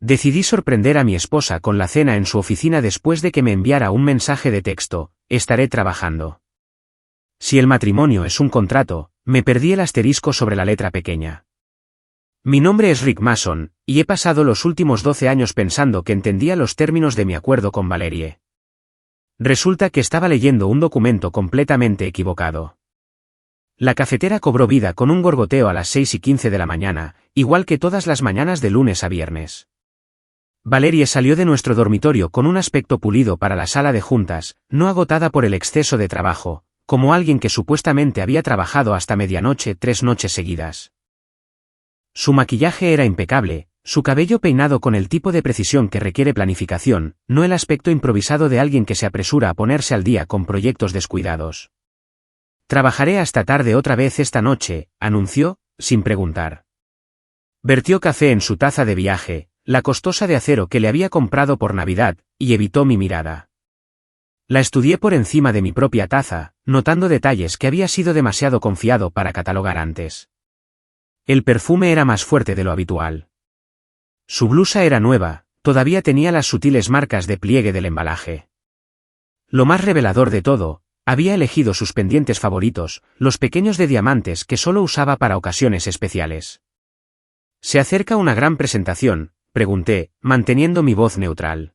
Decidí sorprender a mi esposa con la cena en su oficina después de que me enviara un mensaje de texto: estaré trabajando. Si el matrimonio es un contrato, me perdí el asterisco sobre la letra pequeña. Mi nombre es Rick Mason, y he pasado los últimos 12 años pensando que entendía los términos de mi acuerdo con Valerie. Resulta que estaba leyendo un documento completamente equivocado. La cafetera cobró vida con un gorgoteo a las 6:15 de la mañana, igual que todas las mañanas de lunes a viernes. Valerie salió de nuestro dormitorio con un aspecto pulido para la sala de juntas, no agotada por el exceso de trabajo, como alguien que supuestamente había trabajado hasta medianoche 3 noches seguidas. Su maquillaje era impecable, su cabello peinado con el tipo de precisión que requiere planificación, no el aspecto improvisado de alguien que se apresura a ponerse al día con proyectos descuidados. Trabajaré hasta tarde otra vez esta noche, anunció, sin preguntar. Vertió café en su taza de viaje, la costosa de acero que le había comprado por Navidad, y evitó mi mirada. La estudié por encima de mi propia taza, notando detalles que había sido demasiado confiado para catalogar antes. El perfume era más fuerte de lo habitual. Su blusa era nueva, todavía tenía las sutiles marcas de pliegue del embalaje. Lo más revelador de todo, había elegido sus pendientes favoritos, los pequeños de diamantes que solo usaba para ocasiones especiales. ¿Se acerca una gran presentación?, pregunté, manteniendo mi voz neutral.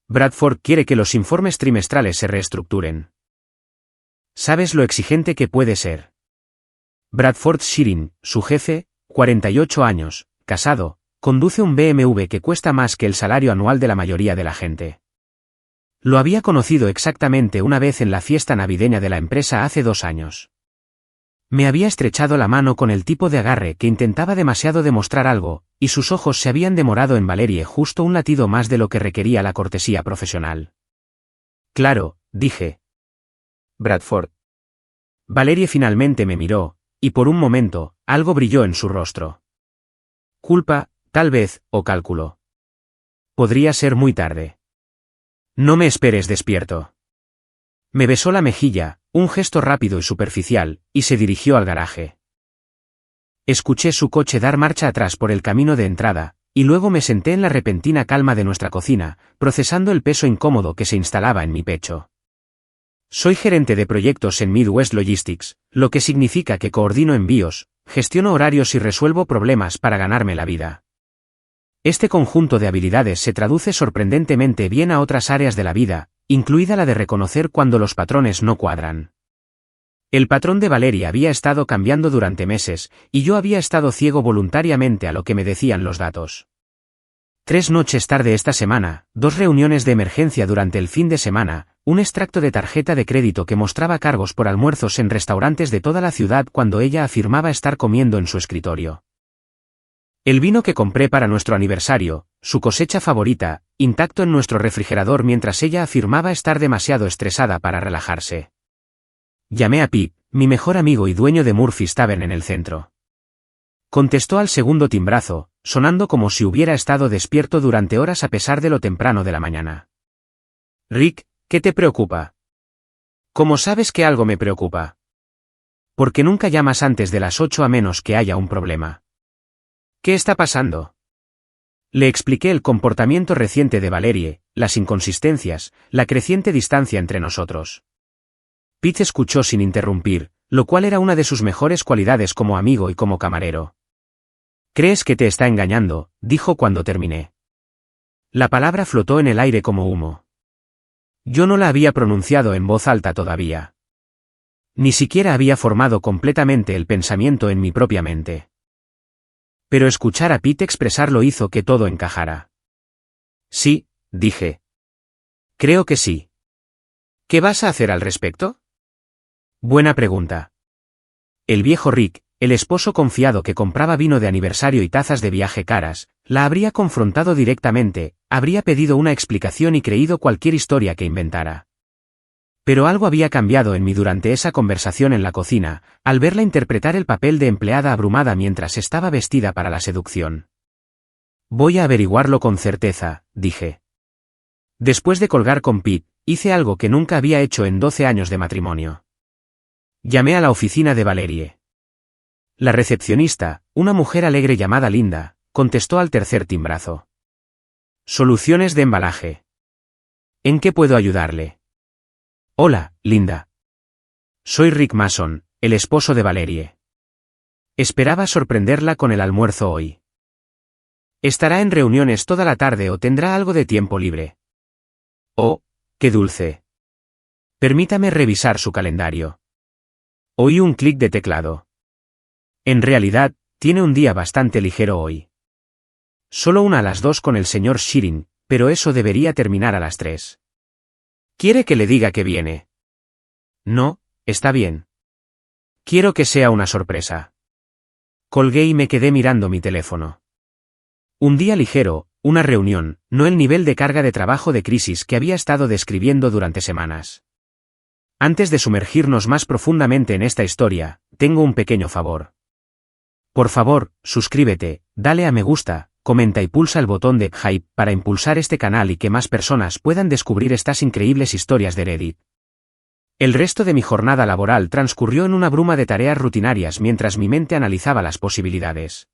Bradford quiere que los informes trimestrales se reestructuren. ¿Sabes lo exigente que puede ser? Bradford Sheerin, su jefe, 48 años, casado, conduce un BMW que cuesta más que el salario anual de la mayoría de la gente. Lo había conocido exactamente una vez en la fiesta navideña de la empresa hace 2 años. Me había estrechado la mano con el tipo de agarre que intentaba demasiado demostrar algo, y sus ojos se habían demorado en Valerie justo un latido más de lo que requería la cortesía profesional. Claro, dije. Bradford. Valerie finalmente me miró, y por un momento, algo brilló en su rostro. Culpa, tal vez, o cálculo. Podría ser muy tarde. No me esperes despierto. Me besó la mejilla, un gesto rápido y superficial, y se dirigió al garaje. Escuché su coche dar marcha atrás por el camino de entrada, y luego me senté en la repentina calma de nuestra cocina, procesando el peso incómodo que se instalaba en mi pecho. Soy gerente de proyectos en Midwest Logistics, lo que significa que coordino envíos, gestiono horarios y resuelvo problemas para ganarme la vida. Este conjunto de habilidades se traduce sorprendentemente bien a otras áreas de la vida, incluida la de reconocer cuando los patrones no cuadran. El patrón de Valerie había estado cambiando durante meses, y yo había estado ciego voluntariamente a lo que me decían los datos. 3 noches tarde esta semana, 2 reuniones de emergencia durante el fin de semana, un extracto de tarjeta de crédito que mostraba cargos por almuerzos en restaurantes de toda la ciudad cuando ella afirmaba estar comiendo en su escritorio. El vino que compré para nuestro aniversario, su cosecha favorita, intacto en nuestro refrigerador mientras ella afirmaba estar demasiado estresada para relajarse. Llamé a Pip, mi mejor amigo y dueño de Murphy's Tavern en el centro. Contestó al segundo timbrazo, sonando como si hubiera estado despierto durante horas a pesar de lo temprano de la mañana. Rick, ¿qué te preocupa? ¿Cómo sabes que algo me preocupa? Porque nunca llamas antes de las 8 a menos que haya un problema. ¿Qué está pasando? Le expliqué el comportamiento reciente de Valerie, las inconsistencias, la creciente distancia entre nosotros. Pete escuchó sin interrumpir, lo cual era una de sus mejores cualidades como amigo y como camarero. ¿Crees que te está engañando?, dijo cuando terminé. La palabra flotó en el aire como humo. Yo no la había pronunciado en voz alta todavía. Ni siquiera había formado completamente el pensamiento en mi propia mente. Pero escuchar a Pete expresarlo hizo que todo encajara. Sí, dije. Creo que sí. ¿Qué vas a hacer al respecto? Buena pregunta. El viejo Rick, el esposo confiado que compraba vino de aniversario y tazas de viaje caras, la habría confrontado directamente, habría pedido una explicación y creído cualquier historia que inventara. Pero algo había cambiado en mí durante esa conversación en la cocina, al verla interpretar el papel de empleada abrumada mientras estaba vestida para la seducción. Voy a averiguarlo con certeza, dije. Después de colgar con Pete, hice algo que nunca había hecho en 12 años de matrimonio. Llamé a la oficina de Valerie. La recepcionista, una mujer alegre llamada Linda, contestó al tercer timbrazo. Soluciones de embalaje. ¿En qué puedo ayudarle? Hola, Linda. Soy Rick Mason, el esposo de Valerie. Esperaba sorprenderla con el almuerzo hoy. ¿Estará en reuniones toda la tarde o tendrá algo de tiempo libre? Oh, qué dulce. Permítame revisar su calendario. Oí un clic de teclado. En realidad, tiene un día bastante ligero hoy. Solo una a las 2 con el señor Shearing, pero eso debería terminar a las 3. ¿Quiere que le diga que viene? No, está bien. Quiero que sea una sorpresa. Colgué y me quedé mirando mi teléfono. Un día ligero, una reunión, no el nivel de carga de trabajo de crisis que había estado describiendo durante semanas. Antes de sumergirnos más profundamente en esta historia, tengo un pequeño favor. Por favor, suscríbete, dale a me gusta, comenta y pulsa el botón de hype para impulsar este canal y que más personas puedan descubrir estas increíbles historias de Reddit. El resto de mi jornada laboral transcurrió en una bruma de tareas rutinarias mientras mi mente analizaba las posibilidades.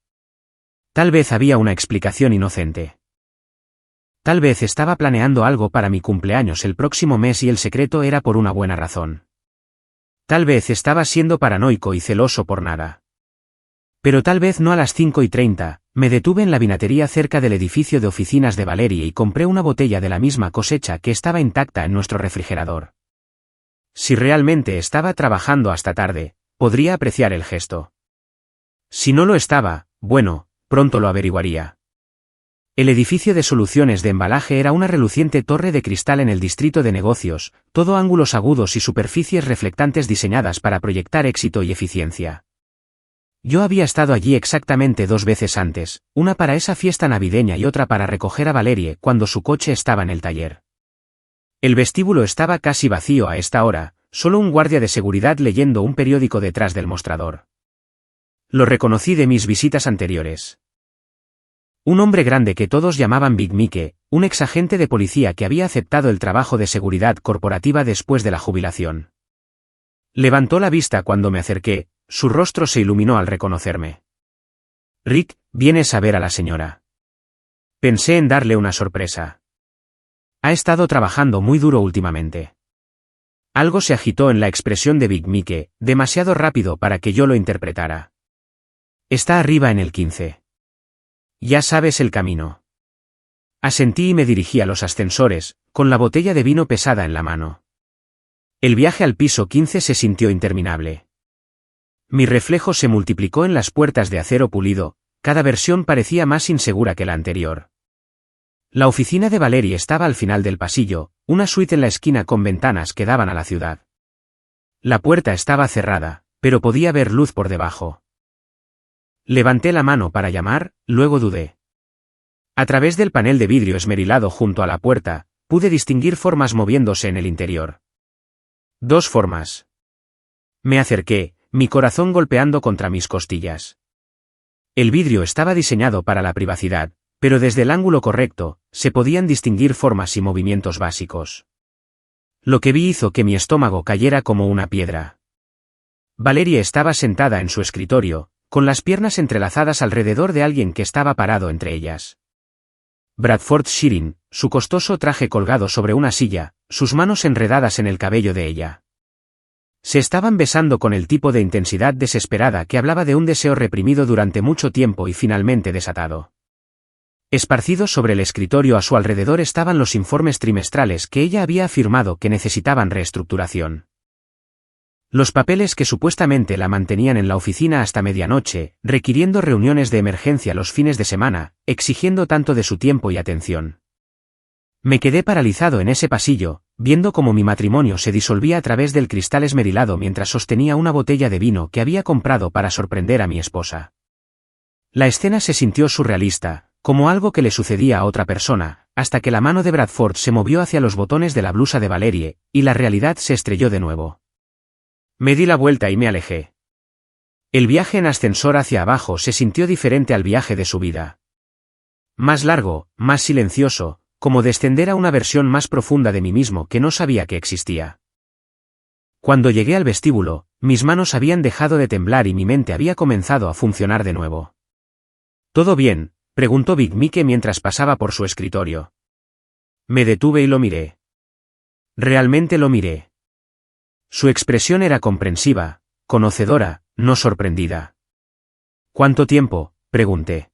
Tal vez había una explicación inocente. Tal vez estaba planeando algo para mi cumpleaños el próximo mes y el secreto era por una buena razón. Tal vez estaba siendo paranoico y celoso por nada. Pero tal vez no. A las 5:30, me detuve en la vinatería cerca del edificio de oficinas de Valerie y compré una botella de la misma cosecha que estaba intacta en nuestro refrigerador. Si realmente estaba trabajando hasta tarde, podría apreciar el gesto. Si no lo estaba, bueno, pronto lo averiguaría. El edificio de soluciones de embalaje era una reluciente torre de cristal en el distrito de negocios, todo ángulos agudos y superficies reflectantes diseñadas para proyectar éxito y eficiencia. Yo había estado allí exactamente 2 veces antes, una para esa fiesta navideña y otra para recoger a Valerie cuando su coche estaba en el taller. El vestíbulo estaba casi vacío a esta hora, solo un guardia de seguridad leyendo un periódico detrás del mostrador. Lo reconocí de mis visitas anteriores. Un hombre grande que todos llamaban Big Mike, un exagente de policía que había aceptado el trabajo de seguridad corporativa después de la jubilación. Levantó la vista cuando me acerqué, su rostro se iluminó al reconocerme. Rick, ¿vienes a ver a la señora? Pensé en darle una sorpresa. Ha estado trabajando muy duro últimamente. Algo se agitó en la expresión de Big Mike, demasiado rápido para que yo lo interpretara. Está arriba en el 15. Ya sabes el camino. Asentí y me dirigí a los ascensores, con la botella de vino pesada en la mano. El viaje al piso 15 se sintió interminable. Mi reflejo se multiplicó en las puertas de acero pulido, cada versión parecía más insegura que la anterior. La oficina de Valerie estaba al final del pasillo, una suite en la esquina con ventanas que daban a la ciudad. La puerta estaba cerrada, pero podía ver luz por debajo. Levanté la mano para llamar, luego dudé. A través del panel de vidrio esmerilado junto a la puerta, pude distinguir formas moviéndose en el interior. 2 formas. Me acerqué, mi corazón golpeando contra mis costillas. El vidrio estaba diseñado para la privacidad, pero desde el ángulo correcto, se podían distinguir formas y movimientos básicos. Lo que vi hizo que mi estómago cayera como una piedra. Valerie estaba sentada en su escritorio, con las piernas entrelazadas alrededor de alguien que estaba parado entre ellas. Bradford Shearing, su costoso traje colgado sobre una silla, sus manos enredadas en el cabello de ella. Se estaban besando con el tipo de intensidad desesperada que hablaba de un deseo reprimido durante mucho tiempo y finalmente desatado. Esparcidos sobre el escritorio a su alrededor estaban los informes trimestrales que ella había afirmado que necesitaban reestructuración. Los papeles que supuestamente la mantenían en la oficina hasta medianoche, requiriendo reuniones de emergencia los fines de semana, exigiendo tanto de su tiempo y atención. Me quedé paralizado en ese pasillo, viendo cómo mi matrimonio se disolvía a través del cristal esmerilado mientras sostenía una botella de vino que había comprado para sorprender a mi esposa. La escena se sintió surrealista, como algo que le sucedía a otra persona, hasta que la mano de Bradford se movió hacia los botones de la blusa de Valerie, y la realidad se estrelló de nuevo. Me di la vuelta y me alejé. El viaje en ascensor hacia abajo se sintió diferente al viaje de subida. Más largo, más silencioso, como descender a una versión más profunda de mí mismo que no sabía que existía. Cuando llegué al vestíbulo, mis manos habían dejado de temblar y mi mente había comenzado a funcionar de nuevo. Todo bien, preguntó Big Mike mientras pasaba por su escritorio. Me detuve y lo miré. Realmente lo miré. Su expresión era comprensiva, conocedora, no sorprendida. ¿Cuánto tiempo?, pregunté.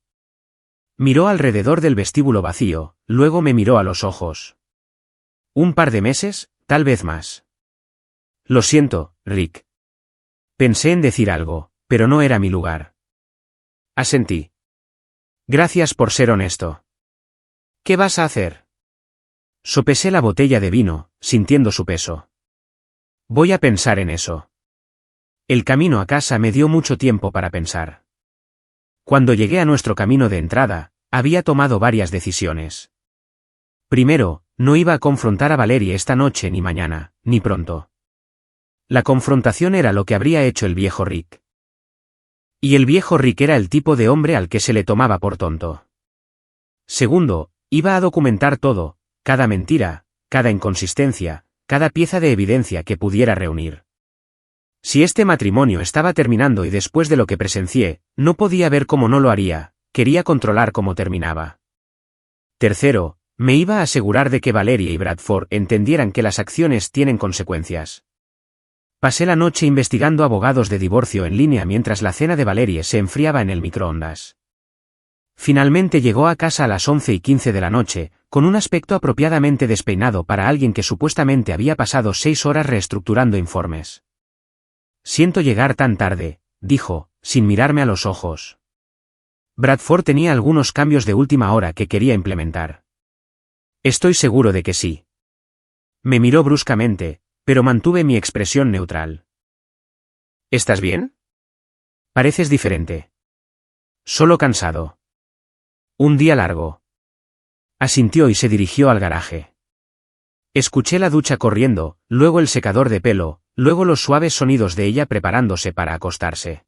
Miró alrededor del vestíbulo vacío, luego me miró a los ojos. Un par de meses, tal vez más. Lo siento, Rick. Pensé en decir algo, pero no era mi lugar. Asentí. Gracias por ser honesto. ¿Qué vas a hacer? Sopesé la botella de vino, sintiendo su peso. Voy a pensar en eso. El camino a casa me dio mucho tiempo para pensar. Cuando llegué a nuestro camino de entrada, había tomado varias decisiones. Primero, no iba a confrontar a Valerie esta noche ni mañana, ni pronto. La confrontación era lo que habría hecho el viejo Rick. Y el viejo Rick era el tipo de hombre al que se le tomaba por tonto. Segundo, iba a documentar todo, cada mentira, cada inconsistencia, cada pieza de evidencia que pudiera reunir. Si este matrimonio estaba terminando y después de lo que presencié, no podía ver cómo no lo haría, quería controlar cómo terminaba. Tercero, me iba a asegurar de que Valerie y Bradford entendieran que las acciones tienen consecuencias. Pasé la noche investigando abogados de divorcio en línea mientras la cena de Valerie se enfriaba en el microondas. Finalmente llegó a casa a las 11:15 de la noche, con un aspecto apropiadamente despeinado para alguien que supuestamente había pasado 6 horas reestructurando informes. Siento llegar tan tarde, dijo, sin mirarme a los ojos. Bradford tenía algunos cambios de última hora que quería implementar. Estoy seguro de que sí. Me miró bruscamente, pero mantuve mi expresión neutral. ¿Estás bien? Pareces diferente. Solo cansado. Un día largo. Asintió y se dirigió al garaje. Escuché la ducha corriendo, luego el secador de pelo, luego los suaves sonidos de ella preparándose para acostarse.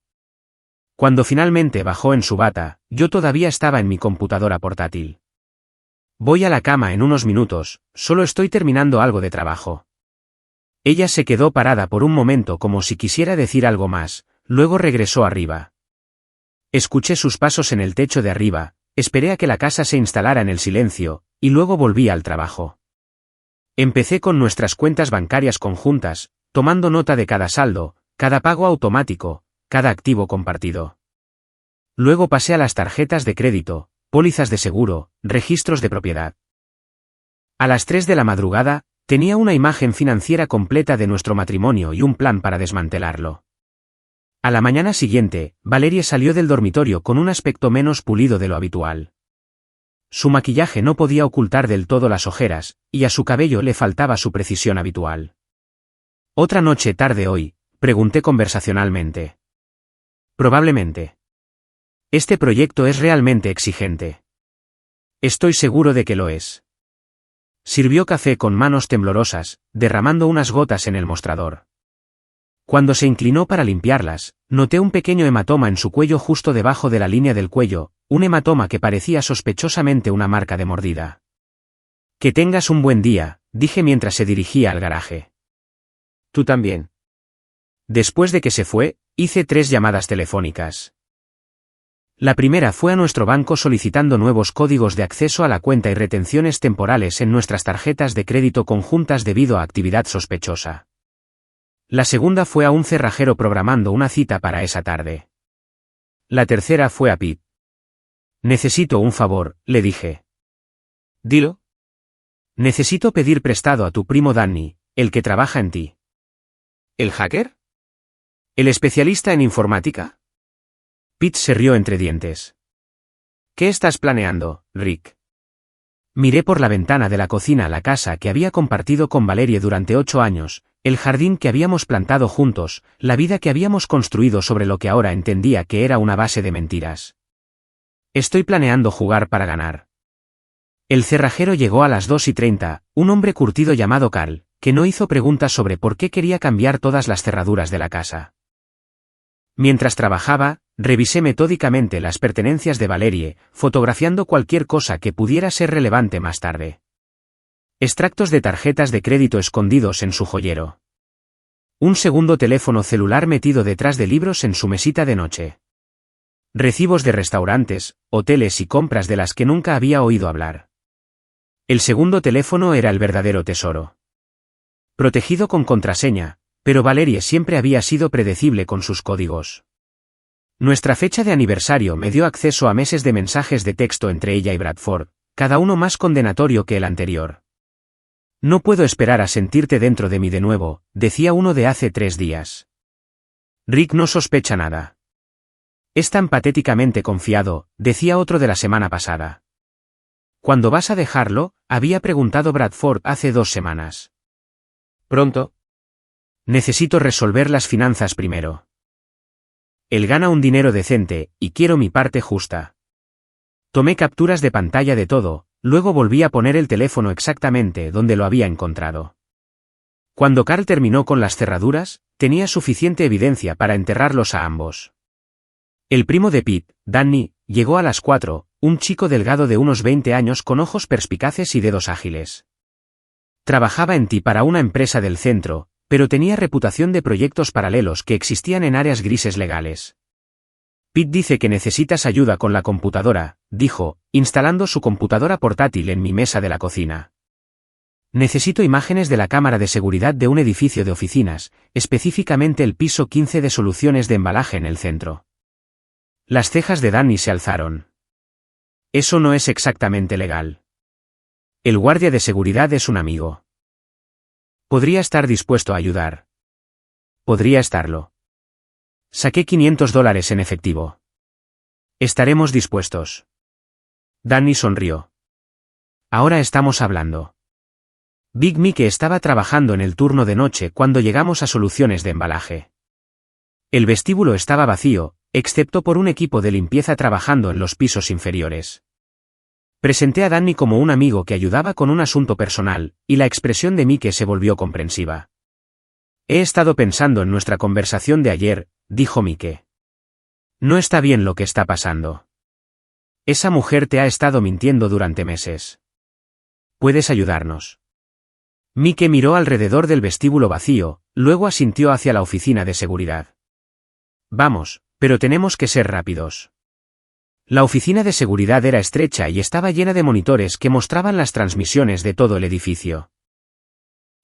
Cuando finalmente bajó en su bata, yo todavía estaba en mi computadora portátil. Voy a la cama en unos minutos, solo estoy terminando algo de trabajo. Ella se quedó parada por un momento como si quisiera decir algo más, luego regresó arriba. Escuché sus pasos en el techo de arriba, esperé a que la casa se instalara en el silencio, y luego volví al trabajo. Empecé con nuestras cuentas bancarias conjuntas, tomando nota de cada saldo, cada pago automático, cada activo compartido. Luego pasé a las tarjetas de crédito, pólizas de seguro, registros de propiedad. A las 3 de la madrugada, tenía una imagen financiera completa de nuestro matrimonio y un plan para desmantelarlo. A la mañana siguiente, Valerie salió del dormitorio con un aspecto menos pulido de lo habitual. Su maquillaje no podía ocultar del todo las ojeras, y a su cabello le faltaba su precisión habitual. ¿Otra noche tarde hoy?, pregunté conversacionalmente. Probablemente. Este proyecto es realmente exigente. Estoy seguro de que lo es. Sirvió café con manos temblorosas, derramando unas gotas en el mostrador. Cuando se inclinó para limpiarlas, noté un pequeño hematoma en su cuello justo debajo de la línea del cuello, un hematoma que parecía sospechosamente una marca de mordida. Que tengas un buen día, dije mientras se dirigía al garaje. Tú también. Después de que se fue, hice 3 llamadas telefónicas. La primera fue a nuestro banco solicitando nuevos códigos de acceso a la cuenta y retenciones temporales en nuestras tarjetas de crédito conjuntas debido a actividad sospechosa. La segunda fue a un cerrajero programando una cita para esa tarde. La tercera fue a Pete. Necesito un favor, le dije. Dilo. Necesito pedir prestado a tu primo Danny, el que trabaja en ti. ¿El hacker? ¿El especialista en informática? Pete se rió entre dientes. ¿Qué estás planeando, Rick? Miré por la ventana de la cocina a la casa que había compartido con Valerie durante 8 años, el jardín que habíamos plantado juntos, la vida que habíamos construido sobre lo que ahora entendía que era una base de mentiras. Estoy planeando jugar para ganar. El cerrajero llegó a las 2:30, un hombre curtido llamado Carl, que no hizo preguntas sobre por qué quería cambiar todas las cerraduras de la casa. Mientras trabajaba, revisé metódicamente las pertenencias de Valerie, fotografiando cualquier cosa que pudiera ser relevante más tarde. Extractos de tarjetas de crédito escondidos en su joyero. Un segundo teléfono celular metido detrás de libros en su mesita de noche. Recibos de restaurantes, hoteles y compras de las que nunca había oído hablar. El segundo teléfono era el verdadero tesoro. Protegido con contraseña, pero Valerie siempre había sido predecible con sus códigos. Nuestra fecha de aniversario me dio acceso a meses de mensajes de texto entre ella y Bradford, cada uno más condenatorio que el anterior. No puedo esperar a sentirte dentro de mí de nuevo, decía uno de hace 3 días. Rick no sospecha nada. Es tan patéticamente confiado, decía otro de la semana pasada. ¿Cuándo vas a dejarlo?, había preguntado Bradford hace 2 semanas. Pronto. Necesito resolver las finanzas primero. Él gana un dinero decente, y quiero mi parte justa. Tomé capturas de pantalla de todo, luego volví a poner el teléfono exactamente donde lo había encontrado. Cuando Carl terminó con las cerraduras, tenía suficiente evidencia para enterrarlos a ambos. El primo de Pete, Danny, llegó a las 4, un chico delgado de unos 20 años con ojos perspicaces y dedos ágiles. Trabajaba en TI para una empresa del centro, pero tenía reputación de proyectos paralelos que existían en áreas grises legales. Pete dice que necesitas ayuda con la computadora, dijo, instalando su computadora portátil en mi mesa de la cocina. Necesito imágenes de la cámara de seguridad de un edificio de oficinas, específicamente el piso 15 de soluciones de embalaje en el centro. Las cejas de Danny se alzaron. Eso no es exactamente legal. El guardia de seguridad es un amigo. Podría estar dispuesto a ayudar. Podría estarlo. Saqué $500 en efectivo. Estaremos dispuestos. Danny sonrió. Ahora estamos hablando. Big Mike estaba trabajando en el turno de noche cuando llegamos a soluciones de embalaje. El vestíbulo estaba vacío, excepto por un equipo de limpieza trabajando en los pisos inferiores. Presenté a Danny como un amigo que ayudaba con un asunto personal, y la expresión de Mike se volvió comprensiva. He estado pensando en nuestra conversación de ayer, dijo Mike. No está bien lo que está pasando. Esa mujer te ha estado mintiendo durante meses. ¿Puedes ayudarnos? Mike miró alrededor del vestíbulo vacío, luego asintió hacia la oficina de seguridad. Vamos, pero tenemos que ser rápidos. La oficina de seguridad era estrecha y estaba llena de monitores que mostraban las transmisiones de todo el edificio.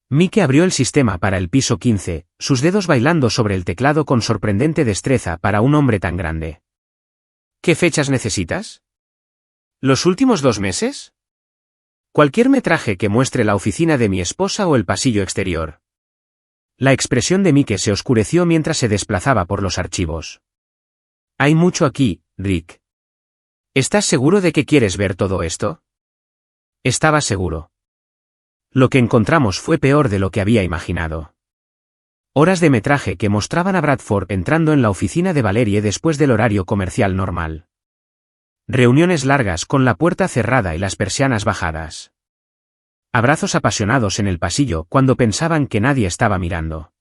Mike abrió el sistema para el piso 15, sus dedos bailando sobre el teclado con sorprendente destreza para un hombre tan grande. ¿Qué fechas necesitas? ¿Los últimos 2 meses? Cualquier metraje que muestre la oficina de mi esposa o el pasillo exterior. La expresión de Mike se oscureció mientras se desplazaba por los archivos. Hay mucho aquí, Rick. ¿Estás seguro de que quieres ver todo esto? Estaba seguro. Lo que encontramos fue peor de lo que había imaginado. Horas de metraje que mostraban a Bradford entrando en la oficina de Valerie después del horario comercial normal. Reuniones largas con la puerta cerrada y las persianas bajadas. Abrazos apasionados en el pasillo cuando pensaban que nadie estaba mirando.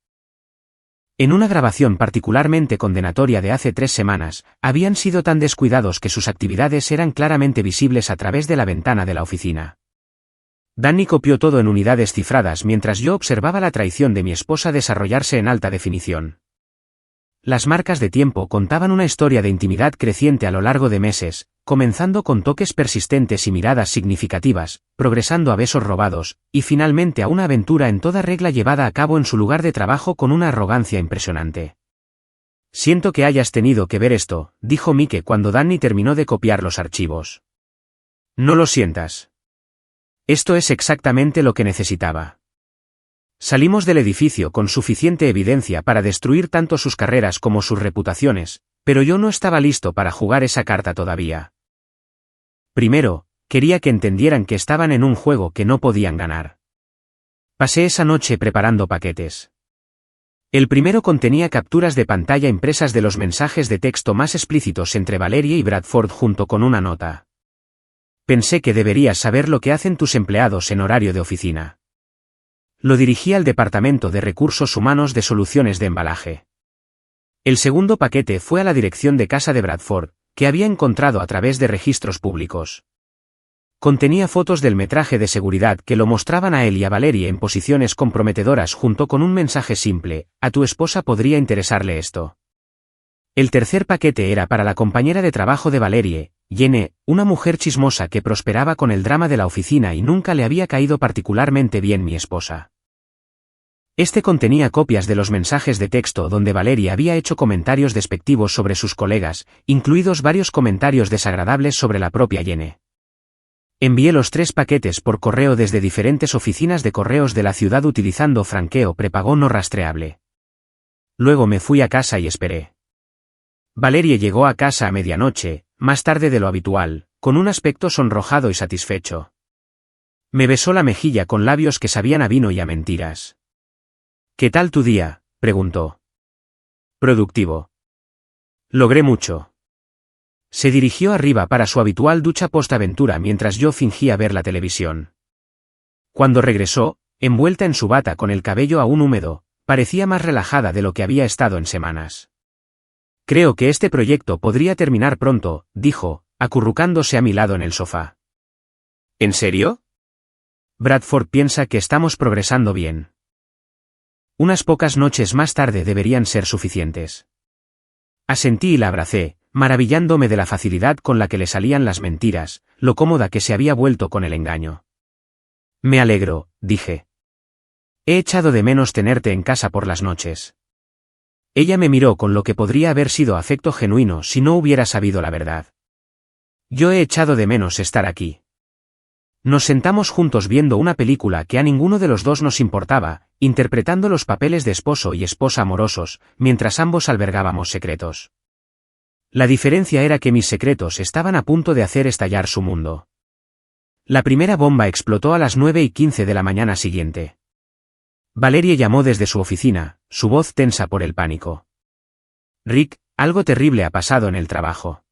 En una grabación particularmente condenatoria de hace 3 semanas, habían sido tan descuidados que sus actividades eran claramente visibles a través de la ventana de la oficina. Danny copió todo en unidades cifradas mientras yo observaba la traición de mi esposa desarrollarse en alta definición. Las marcas de tiempo contaban una historia de intimidad creciente a lo largo de meses, comenzando con toques persistentes y miradas significativas, progresando a besos robados, y finalmente a una aventura en toda regla llevada a cabo en su lugar de trabajo con una arrogancia impresionante. Siento que hayas tenido que ver esto, dijo Mike cuando Danny terminó de copiar los archivos. No lo sientas. Esto es exactamente lo que necesitaba. Salimos del edificio con suficiente evidencia para destruir tanto sus carreras como sus reputaciones, pero yo no estaba listo para jugar esa carta todavía. Primero, quería que entendieran que estaban en un juego que no podían ganar. Pasé esa noche preparando paquetes. El primero contenía capturas de pantalla impresas de los mensajes de texto más explícitos entre Valerie y Bradford junto con una nota. Pensé que deberías saber lo que hacen tus empleados en horario de oficina. Lo dirigí al Departamento de Recursos Humanos de Soluciones de Embalaje. El segundo paquete fue a la dirección de casa de Bradford, que había encontrado a través de registros públicos. Contenía fotos del metraje de seguridad que lo mostraban a él y a Valerie en posiciones comprometedoras junto con un mensaje simple: a tu esposa podría interesarle esto. El tercer paquete era para la compañera de trabajo de Valerie, Jenny, una mujer chismosa que prosperaba con el drama de la oficina y nunca le había caído particularmente bien mi esposa. Este contenía copias de los mensajes de texto donde Valerie había hecho comentarios despectivos sobre sus colegas, incluidos varios comentarios desagradables sobre la propia Jenny. Envié los 3 paquetes por correo desde diferentes oficinas de correos de la ciudad utilizando franqueo prepago no rastreable. Luego me fui a casa y esperé. Valerie llegó a casa a medianoche, más tarde de lo habitual, con un aspecto sonrojado y satisfecho. Me besó la mejilla con labios que sabían a vino y a mentiras. «¿Qué tal tu día?», preguntó. «Productivo. Logré mucho». Se dirigió arriba para su habitual ducha post-aventura mientras yo fingía ver la televisión. Cuando regresó, envuelta en su bata con el cabello aún húmedo, parecía más relajada de lo que había estado en semanas. «Creo que este proyecto podría terminar pronto», dijo, acurrucándose a mi lado en el sofá. «¿En serio?» «Bradford piensa que estamos progresando bien. Unas pocas noches más tarde deberían ser suficientes». Asentí y la abracé, maravillándome de la facilidad con la que le salían las mentiras, lo cómoda que se había vuelto con el engaño. «Me alegro», dije. «He echado de menos tenerte en casa por las noches». Ella me miró con lo que podría haber sido afecto genuino si no hubiera sabido la verdad. «Yo he echado de menos estar aquí». Nos sentamos juntos viendo una película que a ninguno de los dos nos importaba, interpretando los papeles de esposo y esposa amorosos, mientras ambos albergábamos secretos. La diferencia era que mis secretos estaban a punto de hacer estallar su mundo. La primera bomba explotó a las 9:15 de la mañana siguiente. Valerie llamó desde su oficina, su voz tensa por el pánico. «Rick, algo terrible ha pasado en el trabajo.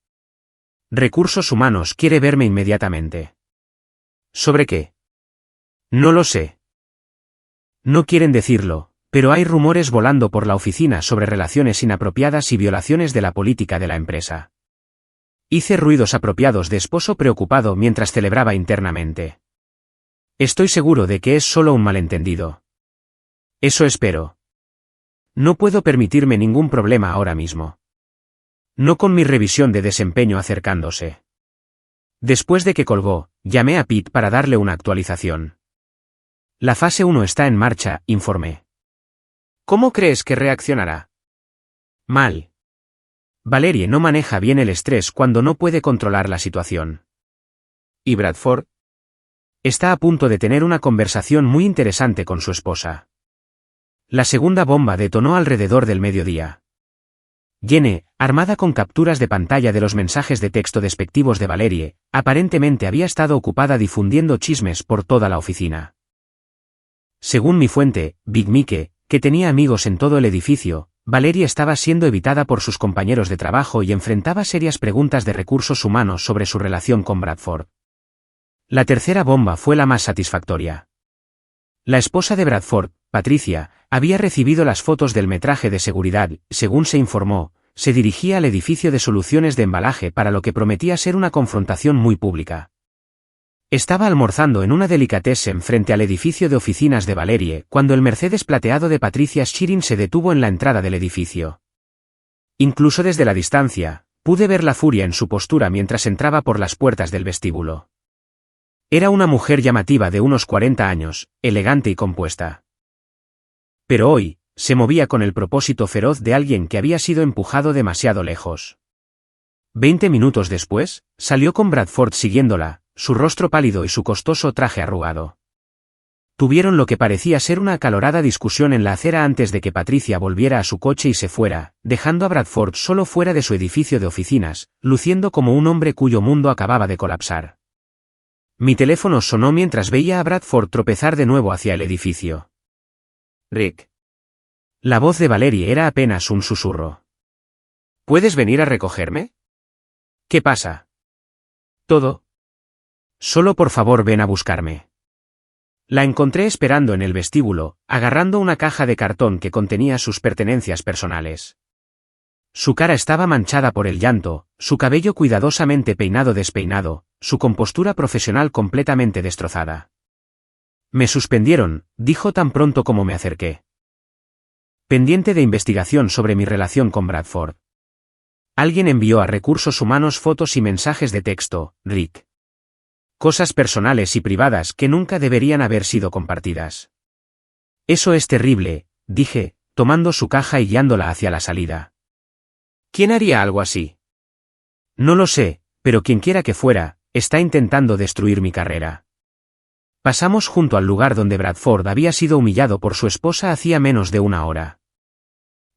Recursos Humanos quiere verme inmediatamente». «¿Sobre qué?» «No lo sé. No quieren decirlo, pero hay rumores volando por la oficina sobre relaciones inapropiadas y violaciones de la política de la empresa». Hice ruidos apropiados de esposo preocupado mientras celebraba internamente. «Estoy seguro de que es solo un malentendido». «Eso espero. No puedo permitirme ningún problema ahora mismo. No con mi revisión de desempeño acercándose». Después de que colgó, llamé a Pete para darle una actualización. «La fase 1 está en marcha», informé. «¿Cómo crees que reaccionará?» «Mal. Valerie no maneja bien el estrés cuando no puede controlar la situación». «¿Y Bradford?» «Está a punto de tener una conversación muy interesante con su esposa». La segunda bomba detonó alrededor del mediodía. Jenny, armada con capturas de pantalla de los mensajes de texto despectivos de Valerie, aparentemente había estado ocupada difundiendo chismes por toda la oficina. Según mi fuente, Big Mike, que tenía amigos en todo el edificio, Valerie estaba siendo evitada por sus compañeros de trabajo y enfrentaba serias preguntas de recursos humanos sobre su relación con Bradford. La tercera bomba fue la más satisfactoria. La esposa de Bradford, Patricia, había recibido las fotos del metraje de seguridad, según se informó, se dirigía al edificio de soluciones de embalaje para lo que prometía ser una confrontación muy pública. Estaba almorzando en una delicatessen frente al edificio de oficinas de Valerie cuando el Mercedes plateado de Patricia Shirin se detuvo en la entrada del edificio. Incluso desde la distancia, pude ver la furia en su postura mientras entraba por las puertas del vestíbulo. Era una mujer llamativa de unos 40 años, elegante y compuesta. Pero hoy, se movía con el propósito feroz de alguien que había sido empujado demasiado lejos. 20 minutos después, salió con Bradford siguiéndola, su rostro pálido y su costoso traje arrugado. Tuvieron lo que parecía ser una acalorada discusión en la acera antes de que Patricia volviera a su coche y se fuera, dejando a Bradford solo fuera de su edificio de oficinas, luciendo como un hombre cuyo mundo acababa de colapsar. Mi teléfono sonó mientras veía a Bradford tropezar de nuevo hacia el edificio. «Rick». La voz de Valerie era apenas un susurro. «¿Puedes venir a recogerme?» «¿Qué pasa?» «Todo. Solo por favor ven a buscarme». La encontré esperando en el vestíbulo, agarrando una caja de cartón que contenía sus pertenencias personales. Su cara estaba manchada por el llanto, su cabello cuidadosamente peinado-despeinado, su compostura profesional completamente destrozada. «Me suspendieron», dijo tan pronto como me acerqué. «Pendiente de investigación sobre mi relación con Bradford». Alguien envió a Recursos Humanos fotos y mensajes de texto, Rick. Cosas personales y privadas que nunca deberían haber sido compartidas. Eso es terrible, dije, tomando su caja y guiándola hacia la salida. ¿Quién haría algo así? No lo sé, pero quienquiera que fuera, está intentando destruir mi carrera. Pasamos junto al lugar donde Bradford había sido humillado por su esposa hacía menos de una hora.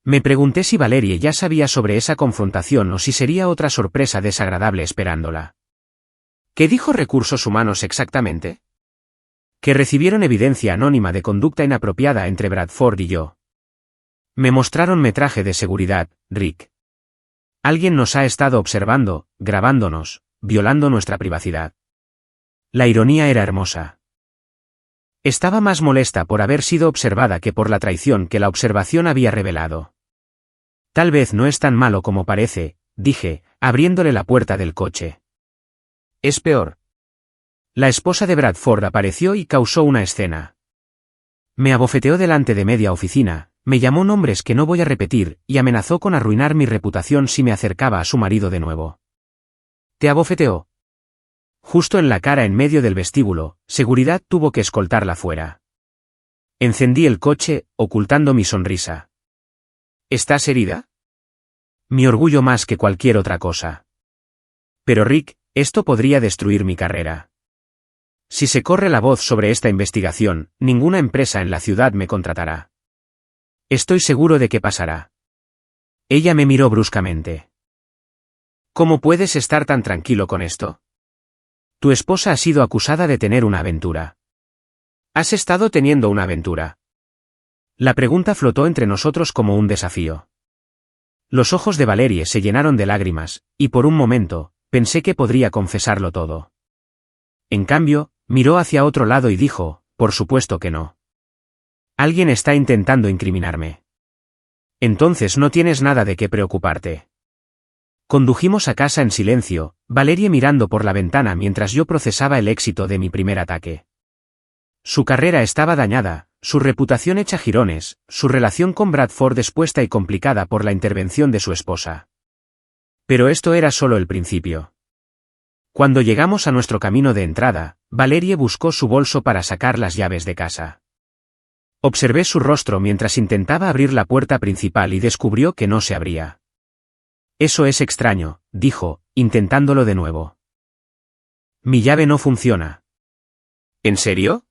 Me pregunté si Valerie ya sabía sobre esa confrontación o si sería otra sorpresa desagradable esperándola. ¿Qué dijo Recursos Humanos exactamente? Que recibieron evidencia anónima de conducta inapropiada entre Bradford y yo. Me mostraron metraje de seguridad, Rick. Alguien nos ha estado observando, grabándonos, violando nuestra privacidad. La ironía era hermosa. Estaba más molesta por haber sido observada que por la traición que la observación había revelado. Tal vez no es tan malo como parece, dije, abriéndole la puerta del coche. Es peor. La esposa de Bradford apareció y causó una escena. Me abofeteó delante de media oficina, me llamó nombres que no voy a repetir y amenazó con arruinar mi reputación si me acercaba a su marido de nuevo. ¿Te abofeteó? Justo en la cara en medio del vestíbulo, seguridad tuvo que escoltarla fuera. Encendí el coche, ocultando mi sonrisa. ¿Estás herida? Mi orgullo más que cualquier otra cosa. Pero Rick, esto podría destruir mi carrera. Si se corre la voz sobre esta investigación, ninguna empresa en la ciudad me contratará. Estoy seguro de que pasará. Ella me miró bruscamente. ¿Cómo puedes estar tan tranquilo con esto? Tu esposa ha sido acusada de tener una aventura. ¿Has estado teniendo una aventura? La pregunta flotó entre nosotros como un desafío. Los ojos de Valerie se llenaron de lágrimas, y por un momento, pensé que podría confesarlo todo. En cambio, miró hacia otro lado y dijo, por supuesto que no. Alguien está intentando incriminarme. Entonces no tienes nada de qué preocuparte. Condujimos a casa en silencio, Valerie mirando por la ventana mientras yo procesaba el éxito de mi primer ataque. Su carrera estaba dañada, su reputación hecha jirones, su relación con Bradford expuesta y complicada por la intervención de su esposa. Pero esto era solo el principio. Cuando llegamos a nuestro camino de entrada, Valerie buscó su bolso para sacar las llaves de casa. Observé su rostro mientras intentaba abrir la puerta principal y descubrió que no se abría. Eso es extraño, dijo, intentándolo de nuevo. Mi llave no funciona. ¿En serio?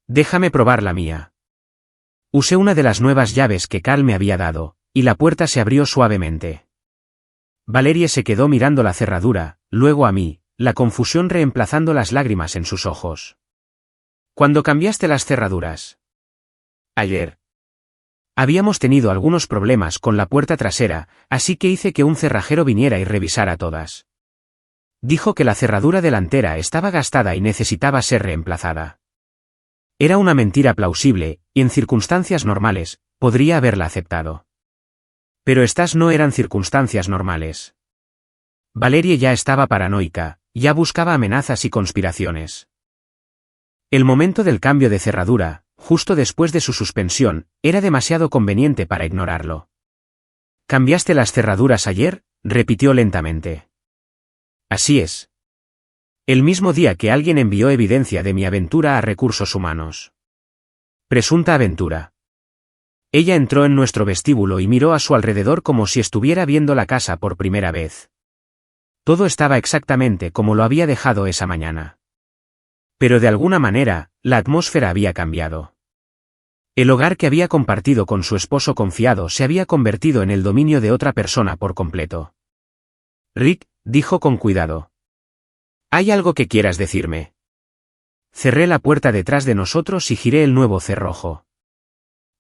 Déjame probar la mía. Usé una de las nuevas llaves que Carl me había dado, y la puerta se abrió suavemente. Valerie se quedó mirando la cerradura, luego a mí, la confusión reemplazando las lágrimas en sus ojos. ¿Cuándo cambiaste las cerraduras? Ayer. Habíamos tenido algunos problemas con la puerta trasera, así que hice que un cerrajero viniera y revisara todas. Dijo que la cerradura delantera estaba gastada y necesitaba ser reemplazada. Era una mentira plausible, y en circunstancias normales, podría haberla aceptado. Pero estas no eran circunstancias normales. Valerie ya estaba paranoica, ya buscaba amenazas y conspiraciones. El momento del cambio de cerradura, justo después de su suspensión, era demasiado conveniente para ignorarlo. ¿Cambiaste las cerraduras ayer?, repitió lentamente. Así es. El mismo día que alguien envió evidencia de mi aventura a Recursos Humanos. Presunta aventura. Ella entró en nuestro vestíbulo y miró a su alrededor como si estuviera viendo la casa por primera vez. Todo estaba exactamente como lo había dejado esa mañana. Pero de alguna manera, la atmósfera había cambiado. El hogar que había compartido con su esposo confiado se había convertido en el dominio de otra persona por completo. Rick, dijo con cuidado. ¿Hay algo que quieras decirme? Cerré la puerta detrás de nosotros y giré el nuevo cerrojo.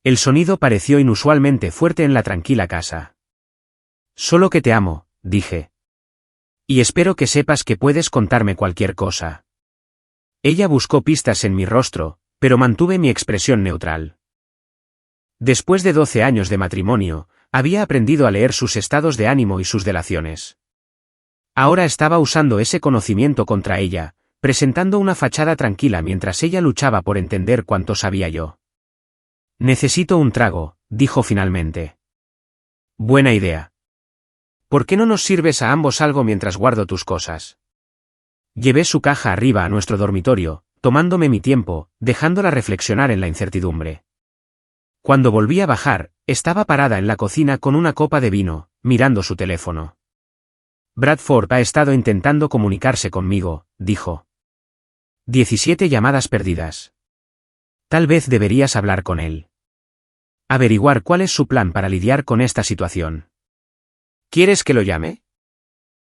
El sonido pareció inusualmente fuerte en la tranquila casa. Solo que te amo, dije. Y espero que sepas que puedes contarme cualquier cosa. Ella buscó pistas en mi rostro, pero mantuve mi expresión neutral. Después de 12 años de matrimonio, había aprendido a leer sus estados de ánimo y sus delaciones. Ahora estaba usando ese conocimiento contra ella, presentando una fachada tranquila mientras ella luchaba por entender cuánto sabía yo. Necesito un trago, dijo finalmente. Buena idea. ¿Por qué no nos sirves a ambos algo mientras guardo tus cosas? Llevé su caja arriba a nuestro dormitorio, tomándome mi tiempo, dejándola reflexionar en la incertidumbre. Cuando volví a bajar, estaba parada en la cocina con una copa de vino, mirando su teléfono. Bradford ha estado intentando comunicarse conmigo, dijo. 17 llamadas perdidas. Tal vez deberías hablar con él. Averiguar cuál es su plan para lidiar con esta situación. ¿Quieres que lo llame?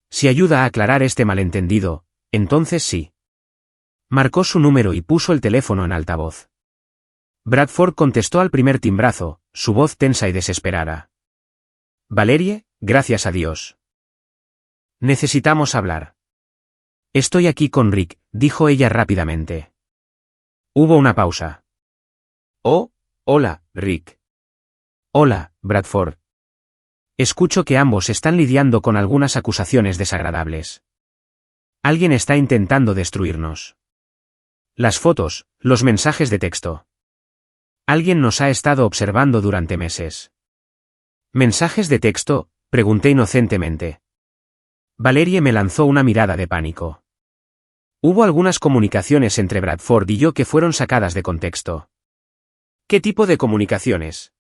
Si ayuda a aclarar este malentendido, entonces sí. Marcó su número y puso el teléfono en altavoz. Bradford contestó al primer timbrazo, su voz tensa y desesperada. Valerie, gracias a Dios. Necesitamos hablar. Estoy aquí con Rick, dijo ella rápidamente. Hubo una pausa. Oh, hola, Rick. Hola, Bradford. Escucho que ambos están lidiando con algunas acusaciones desagradables. Alguien está intentando destruirnos. Las fotos, los mensajes de texto. Alguien nos ha estado observando durante meses. ¿Mensajes de texto?, pregunté inocentemente. Valerie me lanzó una mirada de pánico. Hubo algunas comunicaciones entre Bradford y yo que fueron sacadas de contexto. ¿Qué tipo de comunicaciones?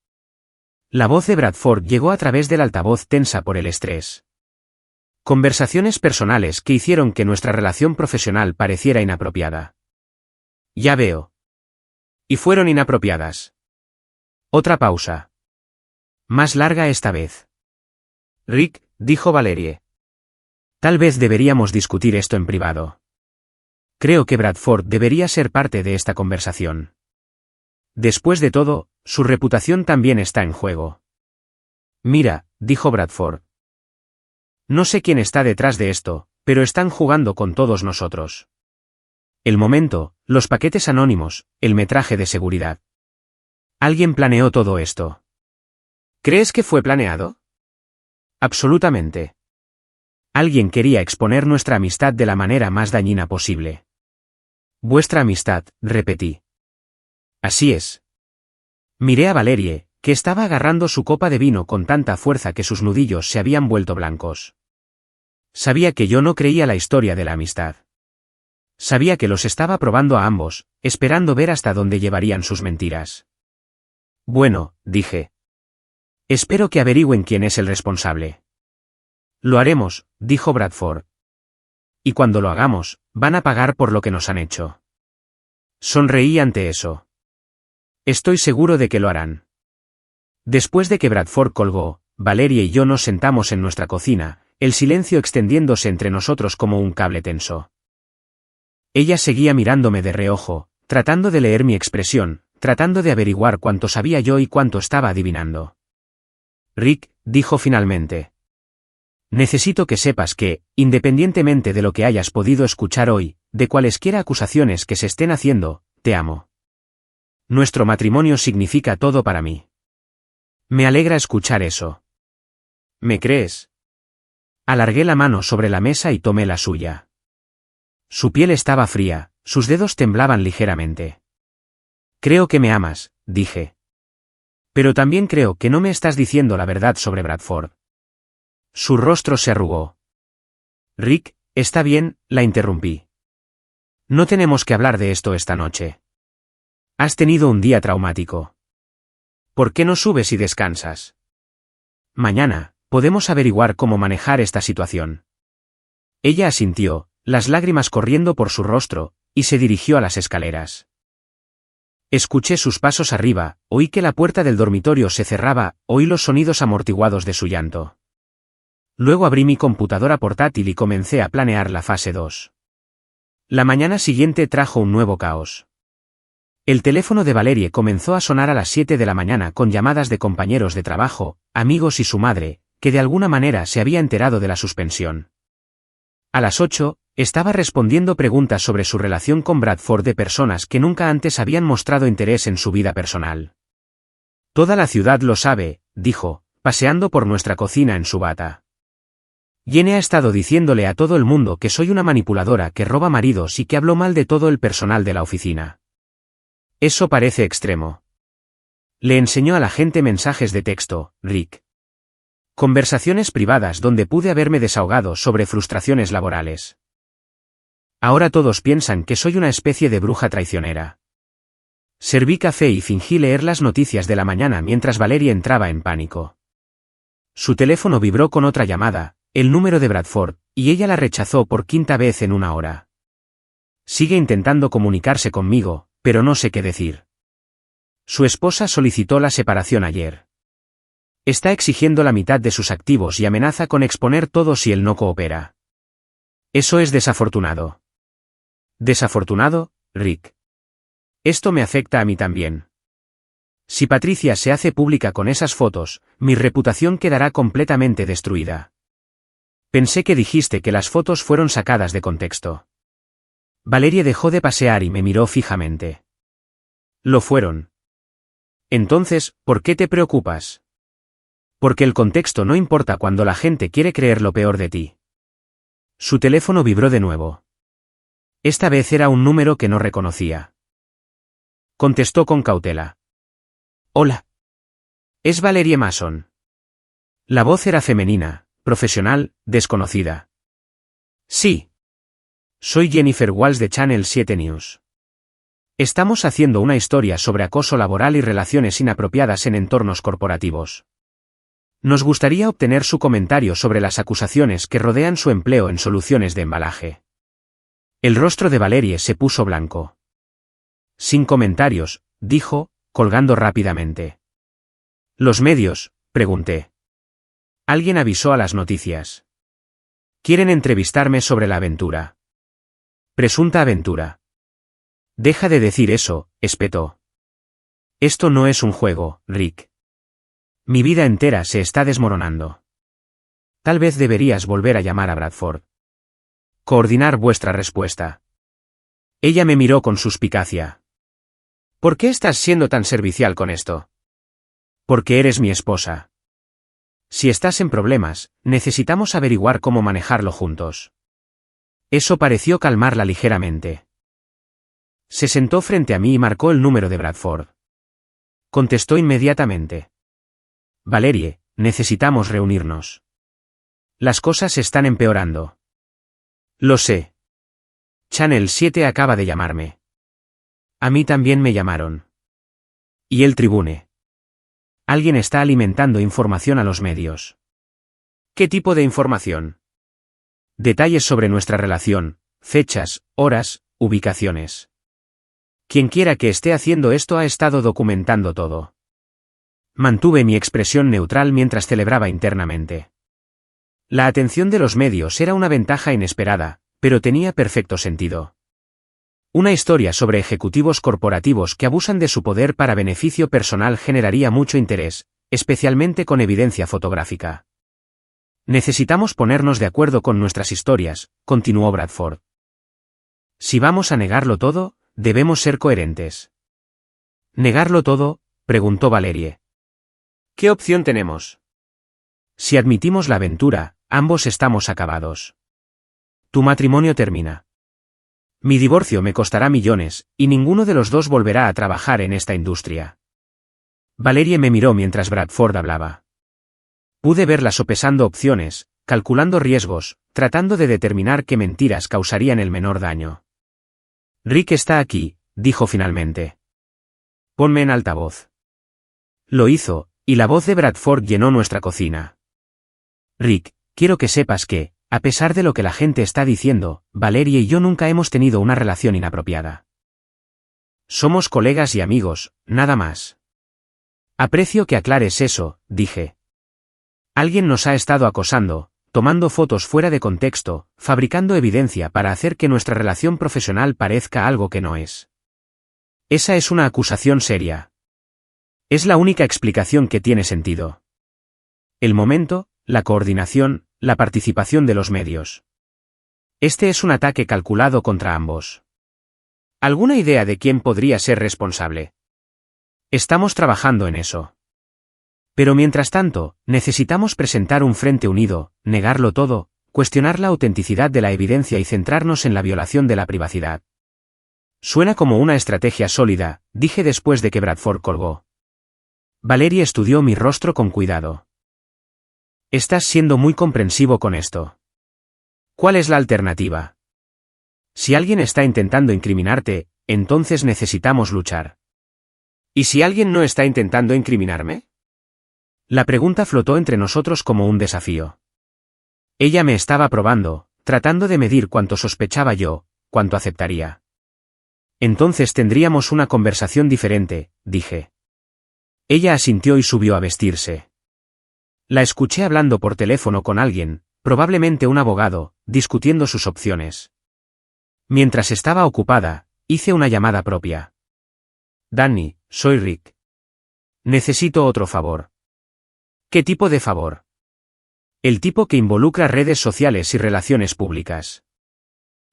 La voz de Bradford llegó a través del altavoz tensa por el estrés. Conversaciones personales que hicieron que nuestra relación profesional pareciera inapropiada. Ya veo. Y fueron inapropiadas. Otra pausa. Más larga esta vez. Rick, dijo Valerie. Tal vez deberíamos discutir esto en privado. Creo que Bradford debería ser parte de esta conversación. Después de todo, su reputación también está en juego. Mira, dijo Bradford. No sé quién está detrás de esto, pero están jugando con todos nosotros. El momento, los paquetes anónimos, el metraje de seguridad. Alguien planeó todo esto. ¿Crees que fue planeado? Absolutamente. Alguien quería exponer nuestra amistad de la manera más dañina posible. Vuestra amistad, repetí. Así es. Miré a Valerie, que estaba agarrando su copa de vino con tanta fuerza que sus nudillos se habían vuelto blancos. Sabía que yo no creía la historia de la amistad. Sabía que los estaba probando a ambos, esperando ver hasta dónde llevarían sus mentiras. Bueno, dije. Espero que averigüen quién es el responsable. Lo haremos, dijo Bradford. Y cuando lo hagamos, van a pagar por lo que nos han hecho. Sonreí ante eso. Estoy seguro de que lo harán. Después de que Bradford colgó, Valerie y yo nos sentamos en nuestra cocina, el silencio extendiéndose entre nosotros como un cable tenso. Ella seguía mirándome de reojo, tratando de leer mi expresión, tratando de averiguar cuánto sabía yo y cuánto estaba adivinando. Rick, dijo finalmente. Necesito que sepas que, independientemente de lo que hayas podido escuchar hoy, de cualesquiera acusaciones que se estén haciendo, te amo. Nuestro matrimonio significa todo para mí. Me alegra escuchar eso. ¿Me crees? Alargué la mano sobre la mesa y tomé la suya. Su piel estaba fría, sus dedos temblaban ligeramente. Creo que me amas, dije. Pero también creo que no me estás diciendo la verdad sobre Bradford. Su rostro se arrugó. Rick, está bien, la interrumpí. No tenemos que hablar de esto esta noche. Has tenido un día traumático. ¿Por qué no subes y descansas? Mañana, podemos averiguar cómo manejar esta situación. Ella asintió, las lágrimas corriendo por su rostro, y se dirigió a las escaleras. Escuché sus pasos arriba, oí que la puerta del dormitorio se cerraba, oí los sonidos amortiguados de su llanto. Luego abrí mi computadora portátil y comencé a planear la fase 2. La mañana siguiente trajo un nuevo caos. El teléfono de Valerie comenzó a sonar a las 7 de la mañana con llamadas de compañeros de trabajo, amigos y su madre, que de alguna manera se había enterado de la suspensión. A las 8, estaba respondiendo preguntas sobre su relación con Bradford de personas que nunca antes habían mostrado interés en su vida personal. Toda la ciudad lo sabe, dijo, paseando por nuestra cocina en su bata. Jenny ha estado diciéndole a todo el mundo que soy una manipuladora que roba maridos y que habló mal de todo el personal de la oficina. Eso parece extremo. Le enseñó a la gente mensajes de texto, Rick. Conversaciones privadas donde pude haberme desahogado sobre frustraciones laborales. Ahora todos piensan que soy una especie de bruja traicionera. Serví café y fingí leer las noticias de la mañana mientras Valerie entraba en pánico. Su teléfono vibró con otra llamada, el número de Bradford, y ella la rechazó por quinta vez en una hora. Sigue intentando comunicarse conmigo, pero no sé qué decir. Su esposa solicitó la separación ayer. Está exigiendo la mitad de sus activos y amenaza con exponer todo si él no coopera. Eso es desafortunado. ¿Desafortunado, Rick? Esto me afecta a mí también. Si Patricia se hace pública con esas fotos, mi reputación quedará completamente destruida. Pensé que dijiste que las fotos fueron sacadas de contexto. Valerie dejó de pasear y me miró fijamente. Lo fueron. Entonces, ¿por qué te preocupas? Porque el contexto no importa cuando la gente quiere creer lo peor de ti. Su teléfono vibró de nuevo. Esta vez era un número que no reconocía. Contestó con cautela. Hola. Es Valerie Mason. La voz era femenina, profesional, desconocida. Sí. Soy Jennifer Walsh de Channel 7 News. Estamos haciendo una historia sobre acoso laboral y relaciones inapropiadas en entornos corporativos. Nos gustaría obtener su comentario sobre las acusaciones que rodean su empleo en soluciones de embalaje. El rostro de Valerie se puso blanco. Sin comentarios, dijo, colgando rápidamente. ¿Los medios?, pregunté. Alguien avisó a las noticias. Quieren entrevistarme sobre la aventura. Presunta aventura. Deja de decir eso, espetó. Esto no es un juego, Rick. Mi vida entera se está desmoronando. Tal vez deberías volver a llamar a Bradford. Coordinar vuestra respuesta. Ella me miró con suspicacia. ¿Por qué estás siendo tan servicial con esto? Porque eres mi esposa. Si estás en problemas, necesitamos averiguar cómo manejarlo juntos. Eso pareció calmarla ligeramente. Se sentó frente a mí y marcó el número de Bradford. Contestó inmediatamente. Valerie, necesitamos reunirnos. Las cosas están empeorando. Lo sé. Channel 7 acaba de llamarme. A mí también me llamaron. Y el Tribune. Alguien está alimentando información a los medios. ¿Qué tipo de información? Detalles sobre nuestra relación, fechas, horas, ubicaciones. Quienquiera que esté haciendo esto ha estado documentando todo. Mantuve mi expresión neutral mientras celebraba internamente. La atención de los medios era una ventaja inesperada, pero tenía perfecto sentido. Una historia sobre ejecutivos corporativos que abusan de su poder para beneficio personal generaría mucho interés, especialmente con evidencia fotográfica. Necesitamos ponernos de acuerdo con nuestras historias, continuó Bradford. Si vamos a negarlo todo, debemos ser coherentes. ¿Negarlo todo?, preguntó Valerie. ¿Qué opción tenemos? Si admitimos la aventura, ambos estamos acabados. Tu matrimonio termina. Mi divorcio me costará millones, y ninguno de los dos volverá a trabajar en esta industria. Valerie me miró mientras Bradford hablaba. Pude verla sopesando opciones, calculando riesgos, tratando de determinar qué mentiras causarían el menor daño. Rick está aquí, dijo finalmente. Ponme en altavoz. Lo hizo, y la voz de Bradford llenó nuestra cocina. Rick, quiero que sepas que, a pesar de lo que la gente está diciendo, Valerie y yo nunca hemos tenido una relación inapropiada. Somos colegas y amigos, nada más. Aprecio que aclares eso, dije. Alguien nos ha estado acosando, tomando fotos fuera de contexto, fabricando evidencia para hacer que nuestra relación profesional parezca algo que no es. Esa es una acusación seria. Es la única explicación que tiene sentido. El momento, la coordinación, la participación de los medios. Este es un ataque calculado contra ambos. ¿Alguna idea de quién podría ser responsable? Estamos trabajando en eso. Pero mientras tanto, necesitamos presentar un frente unido, negarlo todo, cuestionar la autenticidad de la evidencia y centrarnos en la violación de la privacidad. Suena como una estrategia sólida, dije después de que Bradford colgó. Valerie estudió mi rostro con cuidado. Estás siendo muy comprensivo con esto. ¿Cuál es la alternativa? Si alguien está intentando incriminarte, entonces necesitamos luchar. ¿Y si alguien no está intentando incriminarme? La pregunta flotó entre nosotros como un desafío. Ella me estaba probando, tratando de medir cuánto sospechaba yo, cuánto aceptaría. Entonces tendríamos una conversación diferente, dije. Ella asintió y subió a vestirse. La escuché hablando por teléfono con alguien, probablemente un abogado, discutiendo sus opciones. Mientras estaba ocupada, hice una llamada propia. Danny, soy Rick. Necesito otro favor. ¿Qué tipo de favor? El tipo que involucra redes sociales y relaciones públicas.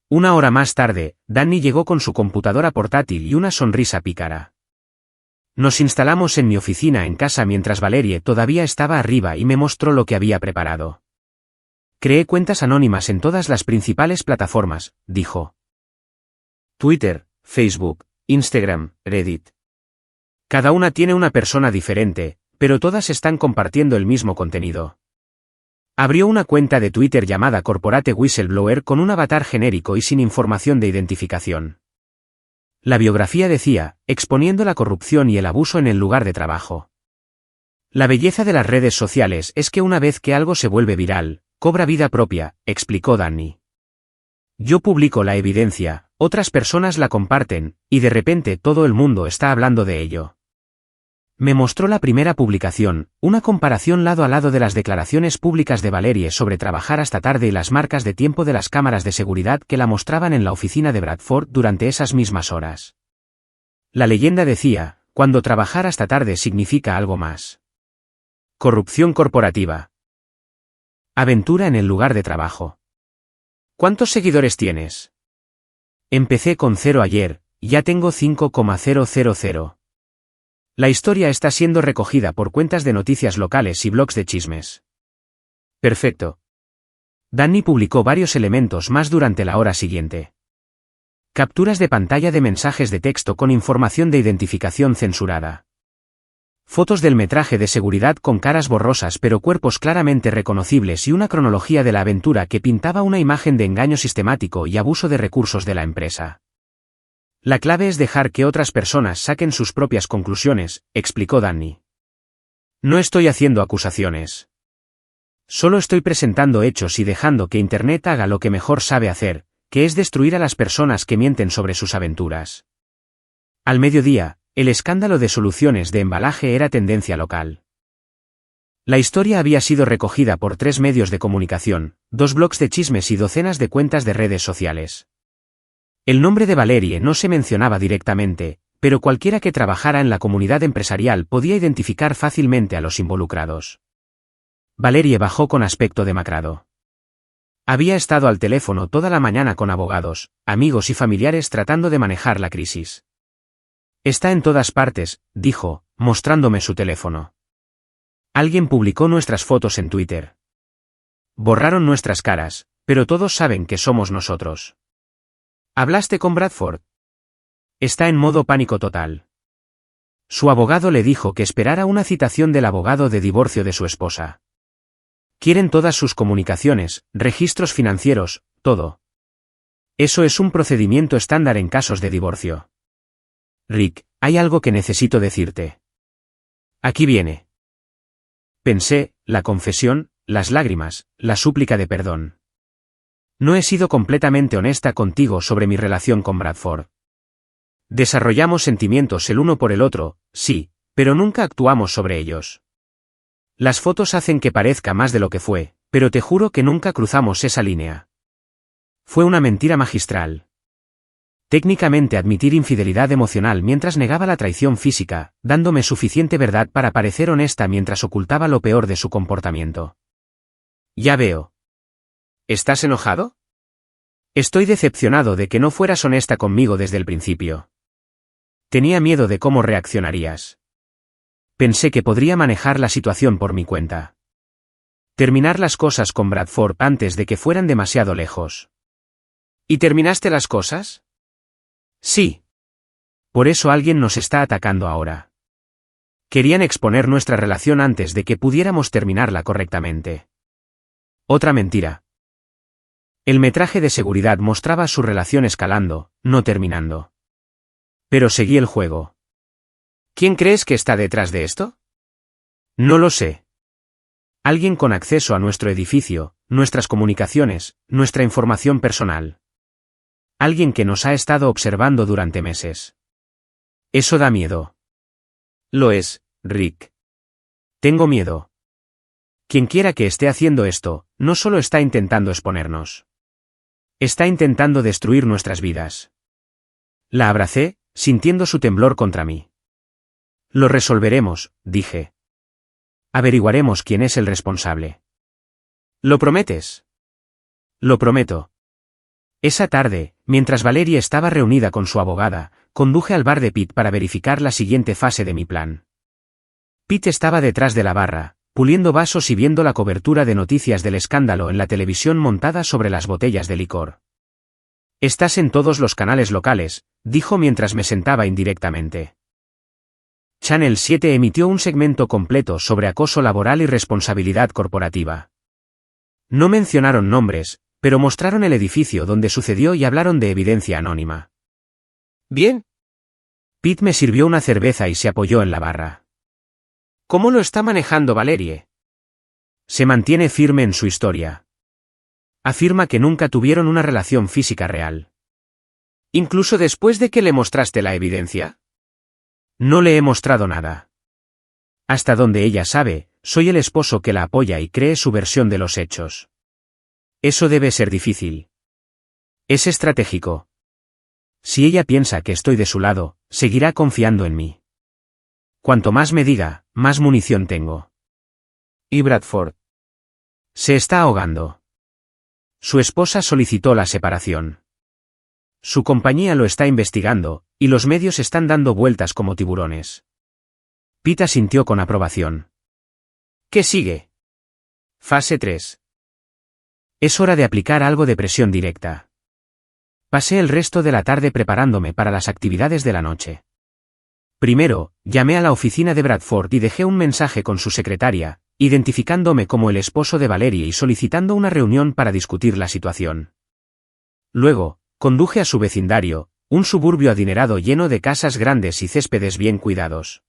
Una hora más tarde, Danny llegó con su computadora portátil y una sonrisa pícara. Nos instalamos en mi oficina en casa mientras Valerie todavía estaba arriba y me mostró lo que había preparado. Creé cuentas anónimas en todas las principales plataformas, dijo. Twitter, Facebook, Instagram, Reddit. Cada una tiene una persona diferente, pero todas están compartiendo el mismo contenido. Abrió una cuenta de Twitter llamada Corporate Whistleblower con un avatar genérico y sin información de identificación. La biografía decía, exponiendo la corrupción y el abuso en el lugar de trabajo. La belleza de las redes sociales es que una vez que algo se vuelve viral, cobra vida propia, explicó Danny. Yo publico la evidencia, otras personas la comparten, y de repente todo el mundo está hablando de ello. Me mostró la primera publicación, una comparación lado a lado de las declaraciones públicas de Valerie sobre trabajar hasta tarde y las marcas de tiempo de las cámaras de seguridad que la mostraban en la oficina de Bradford durante esas mismas horas. La leyenda decía, cuando trabajar hasta tarde significa algo más. Corrupción corporativa. Aventura en el lugar de trabajo. ¿Cuántos seguidores tienes? Empecé con 0 ayer, ya tengo 5,000. La historia está siendo recogida por cuentas de noticias locales y blogs de chismes. Perfecto. Danny publicó varios elementos más durante la hora siguiente. Capturas de pantalla de mensajes de texto con información de identificación censurada. Fotos del metraje de seguridad con caras borrosas pero cuerpos claramente reconocibles y una cronología de la aventura que pintaba una imagen de engaño sistemático y abuso de recursos de la empresa. La clave es dejar que otras personas saquen sus propias conclusiones, explicó Danny. No estoy haciendo acusaciones. Solo estoy presentando hechos y dejando que Internet haga lo que mejor sabe hacer, que es destruir a las personas que mienten sobre sus aventuras. Al mediodía, el escándalo de soluciones de embalaje era tendencia local. La historia había sido recogida por 3 medios de comunicación, 2 blogs de chismes y docenas de cuentas de redes sociales. El nombre de Valerie no se mencionaba directamente, pero cualquiera que trabajara en la comunidad empresarial podía identificar fácilmente a los involucrados. Valerie bajó con aspecto demacrado. Había estado al teléfono toda la mañana con abogados, amigos y familiares tratando de manejar la crisis. Está en todas partes, dijo, mostrándome su teléfono. Alguien publicó nuestras fotos en Twitter. Borraron nuestras caras, pero todos saben que somos nosotros. ¿Hablaste con Bradford? Está en modo pánico total. Su abogado le dijo que esperara una citación del abogado de divorcio de su esposa. Quieren todas sus comunicaciones, registros financieros, todo. Eso es un procedimiento estándar en casos de divorcio. Rick, hay algo que necesito decirte. Aquí viene. Pensé, la confesión, las lágrimas, la súplica de perdón. No he sido completamente honesta contigo sobre mi relación con Bradford. Desarrollamos sentimientos el uno por el otro, sí, pero nunca actuamos sobre ellos. Las fotos hacen que parezca más de lo que fue, pero te juro que nunca cruzamos esa línea. Fue una mentira magistral. Técnicamente admitir infidelidad emocional mientras negaba la traición física, dándome suficiente verdad para parecer honesta mientras ocultaba lo peor de su comportamiento. Ya veo. ¿Estás enojado? Estoy decepcionado de que no fueras honesta conmigo desde el principio. Tenía miedo de cómo reaccionarías. Pensé que podría manejar la situación por mi cuenta. Terminar las cosas con Bradford antes de que fueran demasiado lejos. ¿Y terminaste las cosas? Sí. Por eso alguien nos está atacando ahora. Querían exponer nuestra relación antes de que pudiéramos terminarla correctamente. Otra mentira. El metraje de seguridad mostraba su relación escalando, no terminando. Pero seguí el juego. ¿Quién crees que está detrás de esto? No lo sé. Alguien con acceso a nuestro edificio, nuestras comunicaciones, nuestra información personal. Alguien que nos ha estado observando durante meses. Eso da miedo. Lo es, Rick. Tengo miedo. Quienquiera que esté haciendo esto, no solo está intentando exponernos. Está intentando destruir nuestras vidas. La abracé, sintiendo su temblor contra mí. Lo resolveremos, dije. Averiguaremos quién es el responsable. ¿Lo prometes? Lo prometo. Esa tarde, mientras Valerie estaba reunida con su abogada, conduje al bar de Pete para verificar la siguiente fase de mi plan. Pete estaba detrás de la barra, puliendo vasos y viendo la cobertura de noticias del escándalo en la televisión montada sobre las botellas de licor. Estás en todos los canales locales, dijo mientras me sentaba indirectamente. Channel 7 emitió un segmento completo sobre acoso laboral y responsabilidad corporativa. No mencionaron nombres, pero mostraron el edificio donde sucedió y hablaron de evidencia anónima. Bien. Pete me sirvió una cerveza y se apoyó en la barra. ¿Cómo lo está manejando Valerie? Se mantiene firme en su historia. Afirma que nunca tuvieron una relación física real. ¿Incluso después de que le mostraste la evidencia? No le he mostrado nada. Hasta donde ella sabe, soy el esposo que la apoya y cree su versión de los hechos. Eso debe ser difícil. Es estratégico. Si ella piensa que estoy de su lado, seguirá confiando en mí. Cuanto más me diga, más munición tengo. ¿Y Bradford? Se está ahogando. Su esposa solicitó la separación. Su compañía lo está investigando, y los medios están dando vueltas como tiburones. Pete asintió con aprobación. ¿Qué sigue? Fase 3. Es hora de aplicar algo de presión directa. Pasé el resto de la tarde preparándome para las actividades de la noche. Primero, llamé a la oficina de Bradford y dejé un mensaje con su secretaria, identificándome como el esposo de Valerie y solicitando una reunión para discutir la situación. Luego, conduje a su vecindario, un suburbio adinerado lleno de casas grandes y céspedes bien cuidados.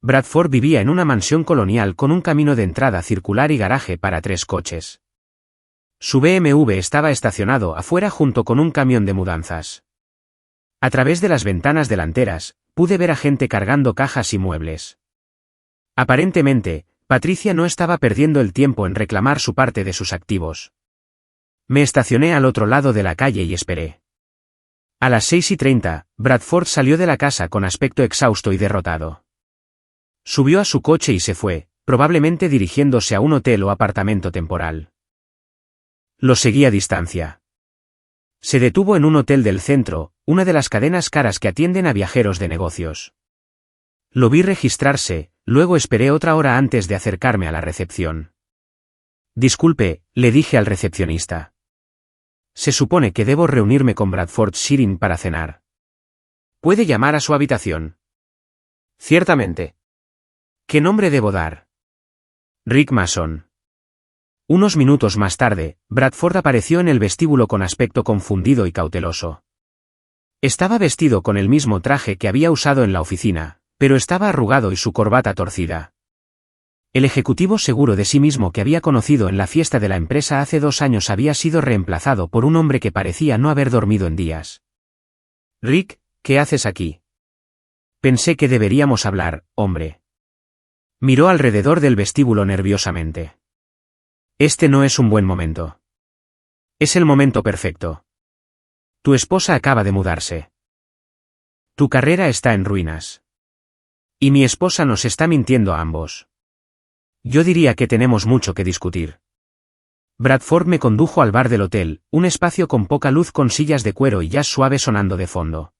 Bradford vivía en una mansión colonial con un camino de entrada circular y garaje para 3 coches. Su BMW estaba estacionado afuera junto con un camión de mudanzas. A través de las ventanas delanteras, pude ver a gente cargando cajas y muebles. Aparentemente, Patricia no estaba perdiendo el tiempo en reclamar su parte de sus activos. Me estacioné al otro lado de la calle y esperé. A las 6:30, Bradford salió de la casa con aspecto exhausto y derrotado. Subió a su coche y se fue, probablemente dirigiéndose a un hotel o apartamento temporal. Lo seguí a distancia. Se detuvo en un hotel del centro, una de las cadenas caras que atienden a viajeros de negocios. Lo vi registrarse, luego esperé otra hora antes de acercarme a la recepción. Disculpe, le dije al recepcionista. Se supone que debo reunirme con Bradford Sheerin para cenar. ¿Puede llamar a su habitación? Ciertamente. ¿Qué nombre debo dar? Rick Mason. Unos minutos más tarde, Bradford apareció en el vestíbulo con aspecto confundido y cauteloso. Estaba vestido con el mismo traje que había usado en la oficina, pero estaba arrugado y su corbata torcida. El ejecutivo seguro de sí mismo que había conocido en la fiesta de la empresa hace 2 años había sido reemplazado por un hombre que parecía no haber dormido en días. Rick, ¿qué haces aquí? Pensé que deberíamos hablar, hombre. Miró alrededor del vestíbulo nerviosamente. Este no es un buen momento. Es el momento perfecto. Tu esposa acaba de mudarse. Tu carrera está en ruinas. Y mi esposa nos está mintiendo a ambos. Yo diría que tenemos mucho que discutir. Bradford me condujo al bar del hotel, un espacio con poca luz con sillas de cuero y jazz suave sonando de fondo.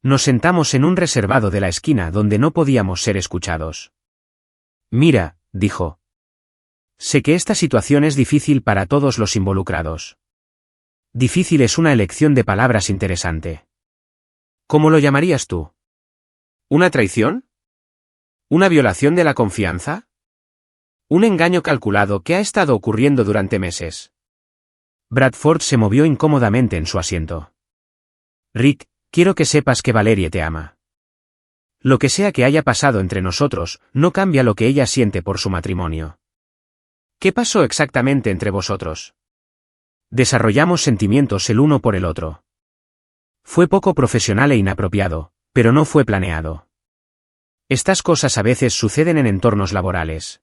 Nos sentamos en un reservado de la esquina donde no podíamos ser escuchados. Mira, dijo. Sé que esta situación es difícil para todos los involucrados. Difícil es una elección de palabras interesante. ¿Cómo lo llamarías tú? ¿Una traición? ¿Una violación de la confianza? Un engaño calculado que ha estado ocurriendo durante meses. Bradford se movió incómodamente en su asiento. Rick, quiero que sepas que Valerie te ama. Lo que sea que haya pasado entre nosotros, no cambia lo que ella siente por su matrimonio. ¿Qué pasó exactamente entre vosotros? Desarrollamos sentimientos el uno por el otro. Fue poco profesional e inapropiado, pero no fue planeado. Estas cosas a veces suceden en entornos laborales.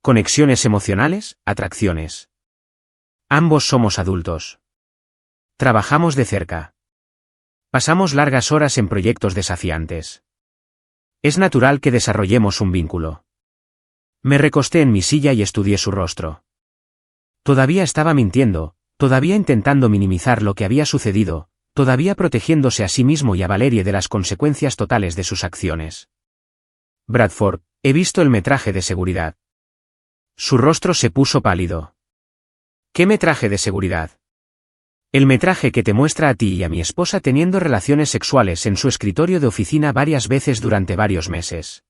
Conexiones emocionales, atracciones. Ambos somos adultos. Trabajamos de cerca. Pasamos largas horas en proyectos desafiantes. Es natural que desarrollemos un vínculo. Me recosté en mi silla y estudié su rostro. Todavía estaba mintiendo, todavía intentando minimizar lo que había sucedido, todavía protegiéndose a sí mismo y a Valerie de las consecuencias totales de sus acciones. Bradford, he visto el metraje de seguridad. Su rostro se puso pálido. ¿Qué metraje de seguridad? El metraje que te muestra a ti y a mi esposa teniendo relaciones sexuales en su escritorio de oficina varias veces durante varios meses.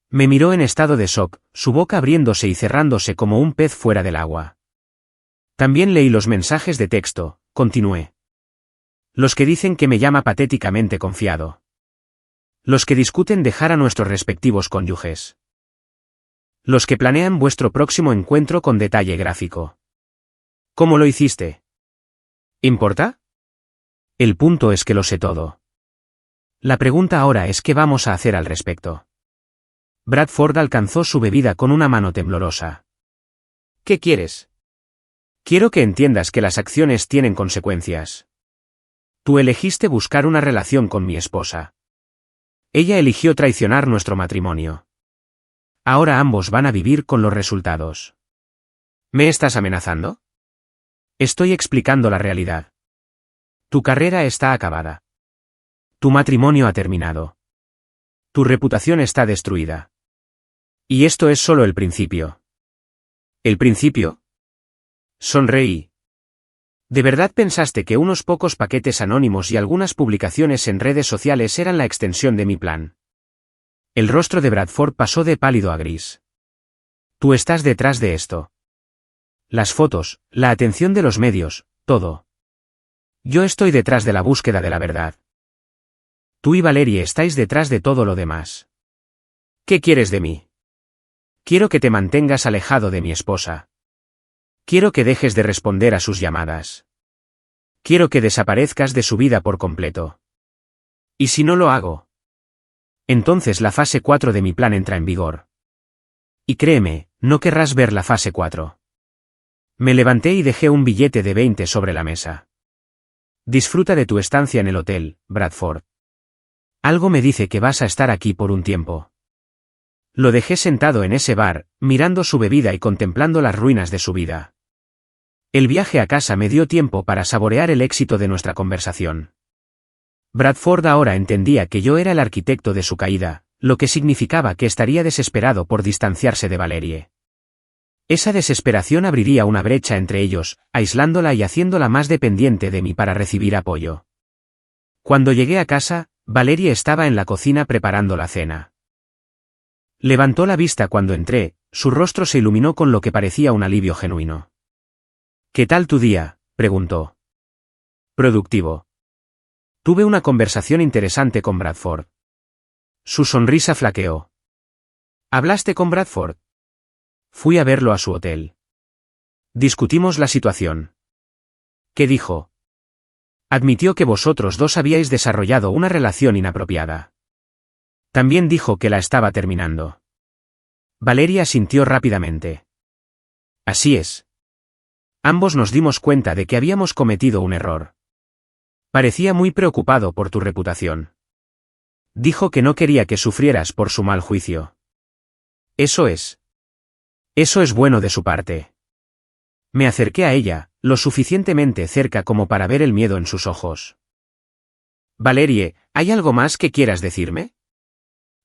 Me miró en estado de shock, su boca abriéndose y cerrándose como un pez fuera del agua. También leí los mensajes de texto, continué. Los que dicen que me llama patéticamente confiado. Los que discuten dejar a nuestros respectivos cónyuges. Los que planean vuestro próximo encuentro con detalle gráfico. ¿Cómo lo hiciste? ¿Importa? El punto es que lo sé todo. La pregunta ahora es qué vamos a hacer al respecto. Bradford alcanzó su bebida con una mano temblorosa. ¿Qué quieres? Quiero que entiendas que las acciones tienen consecuencias. Tú elegiste buscar una relación con mi esposa. Ella eligió traicionar nuestro matrimonio. Ahora ambos van a vivir con los resultados. ¿Me estás amenazando? Estoy explicando la realidad. Tu carrera está acabada. Tu matrimonio ha terminado. Tu reputación está destruida. Y esto es solo el principio. ¿El principio? Sonreí. ¿De verdad pensaste que unos pocos paquetes anónimos y algunas publicaciones en redes sociales eran la extensión de mi plan? El rostro de Bradford pasó de pálido a gris. Tú estás detrás de esto. Las fotos, la atención de los medios, todo. Yo estoy detrás de la búsqueda de la verdad. Tú y Valerie estáis detrás de todo lo demás. ¿Qué quieres de mí? Quiero que te mantengas alejado de mi esposa. Quiero que dejes de responder a sus llamadas. Quiero que desaparezcas de su vida por completo. ¿Y si no lo hago? Entonces la fase 4 de mi plan entra en vigor. Y créeme, no querrás ver la fase 4. Me levanté y dejé un billete de 20 sobre la mesa. Disfruta de tu estancia en el hotel, Bradford. Algo me dice que vas a estar aquí por un tiempo. Lo dejé sentado en ese bar, mirando su bebida y contemplando las ruinas de su vida. El viaje a casa me dio tiempo para saborear el éxito de nuestra conversación. Bradford ahora entendía que yo era el arquitecto de su caída, lo que significaba que estaría desesperado por distanciarse de Valerie. Esa desesperación abriría una brecha entre ellos, aislándola y haciéndola más dependiente de mí para recibir apoyo. Cuando llegué a casa, Valerie estaba en la cocina preparando la cena. Levantó la vista cuando entré, su rostro se iluminó con lo que parecía un alivio genuino. ¿Qué tal tu día?, preguntó. Productivo. Tuve una conversación interesante con Bradford. Su sonrisa flaqueó. ¿Hablaste con Bradford? Fui a verlo a su hotel. Discutimos la situación. ¿Qué dijo? Admitió que vosotros dos habíais desarrollado una relación inapropiada. También dijo que la estaba terminando. Valerie asintió rápidamente. Así es. Ambos nos dimos cuenta de que habíamos cometido un error. Parecía muy preocupado por tu reputación. Dijo que no quería que sufrieras por su mal juicio. Eso es bueno de su parte. Me acerqué a ella, lo suficientemente cerca como para ver el miedo en sus ojos. Valerie, ¿hay algo más que quieras decirme?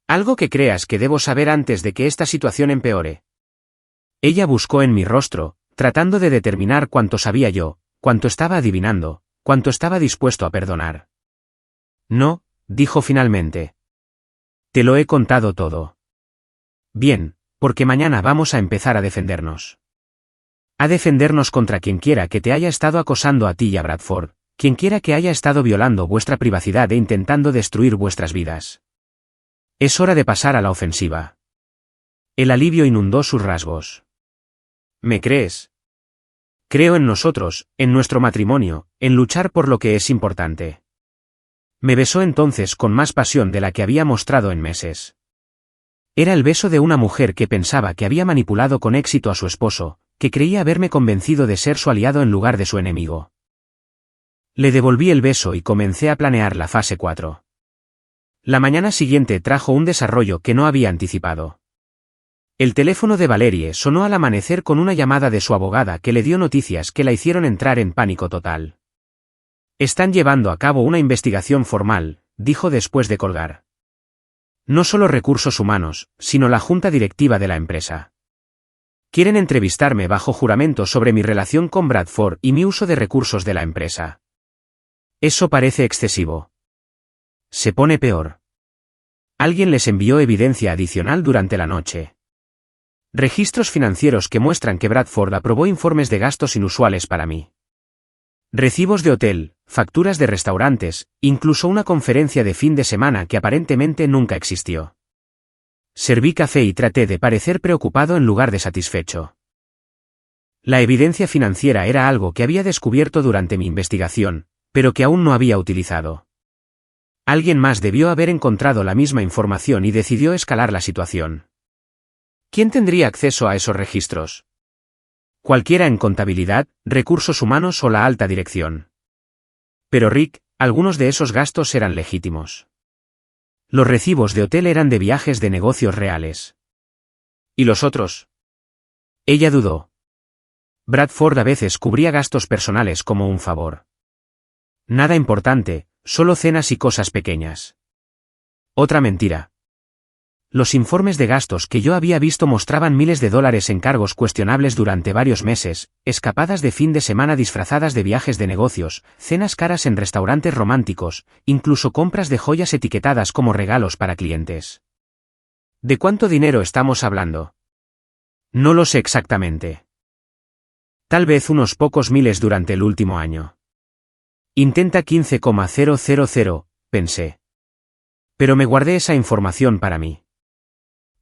¿Algo que creas que debo saber antes de que esta situación empeore? Ella buscó en mi rostro, tratando de determinar cuánto sabía yo, cuánto estaba adivinando, cuánto estaba dispuesto a perdonar. No, dijo finalmente. Te lo he contado todo. Bien, porque mañana vamos a empezar a defendernos. A defendernos contra quien quiera que te haya estado acosando a ti y a Bradford, quien quiera que haya estado violando vuestra privacidad e intentando destruir vuestras vidas. Es hora de pasar a la ofensiva. El alivio inundó sus rasgos. ¿Me crees? Creo en nosotros, en nuestro matrimonio, en luchar por lo que es importante. Me besó entonces con más pasión de la que había mostrado en meses. Era el beso de una mujer que pensaba que había manipulado con éxito a su esposo, que creía haberme convencido de ser su aliado en lugar de su enemigo. Le devolví el beso y comencé a planear la fase 4. La mañana siguiente trajo un desarrollo que no había anticipado. El teléfono de Valerie sonó al amanecer con una llamada de su abogada que le dio noticias que la hicieron entrar en pánico total. Están llevando a cabo una investigación formal, dijo después de colgar. No solo recursos humanos, sino la junta directiva de la empresa. Quieren entrevistarme bajo juramento sobre mi relación con Bradford y mi uso de recursos de la empresa. Eso parece excesivo. Se pone peor. Alguien les envió evidencia adicional durante la noche. Registros financieros que muestran que Bradford aprobó informes de gastos inusuales para mí. Recibos de hotel, facturas de restaurantes, incluso una conferencia de fin de semana que aparentemente nunca existió. Serví café y traté de parecer preocupado en lugar de satisfecho. La evidencia financiera era algo que había descubierto durante mi investigación, pero que aún no había utilizado. Alguien más debió haber encontrado la misma información y decidió escalar la situación. ¿Quién tendría acceso a esos registros? Cualquiera en contabilidad, recursos humanos o la alta dirección. Pero Rick, algunos de esos gastos eran legítimos. Los recibos de hotel eran de viajes de negocios reales. ¿Y los otros? Ella dudó. Bradford a veces cubría gastos personales como un favor. Nada importante, solo cenas y cosas pequeñas. Otra mentira. Los informes de gastos que yo había visto mostraban miles de dólares en cargos cuestionables durante varios meses, escapadas de fin de semana disfrazadas de viajes de negocios, cenas caras en restaurantes románticos, incluso compras de joyas etiquetadas como regalos para clientes. ¿De cuánto dinero estamos hablando? No lo sé exactamente. Tal vez unos pocos miles durante el último año. Intenta 15,000, pensé. Pero me guardé esa información para mí.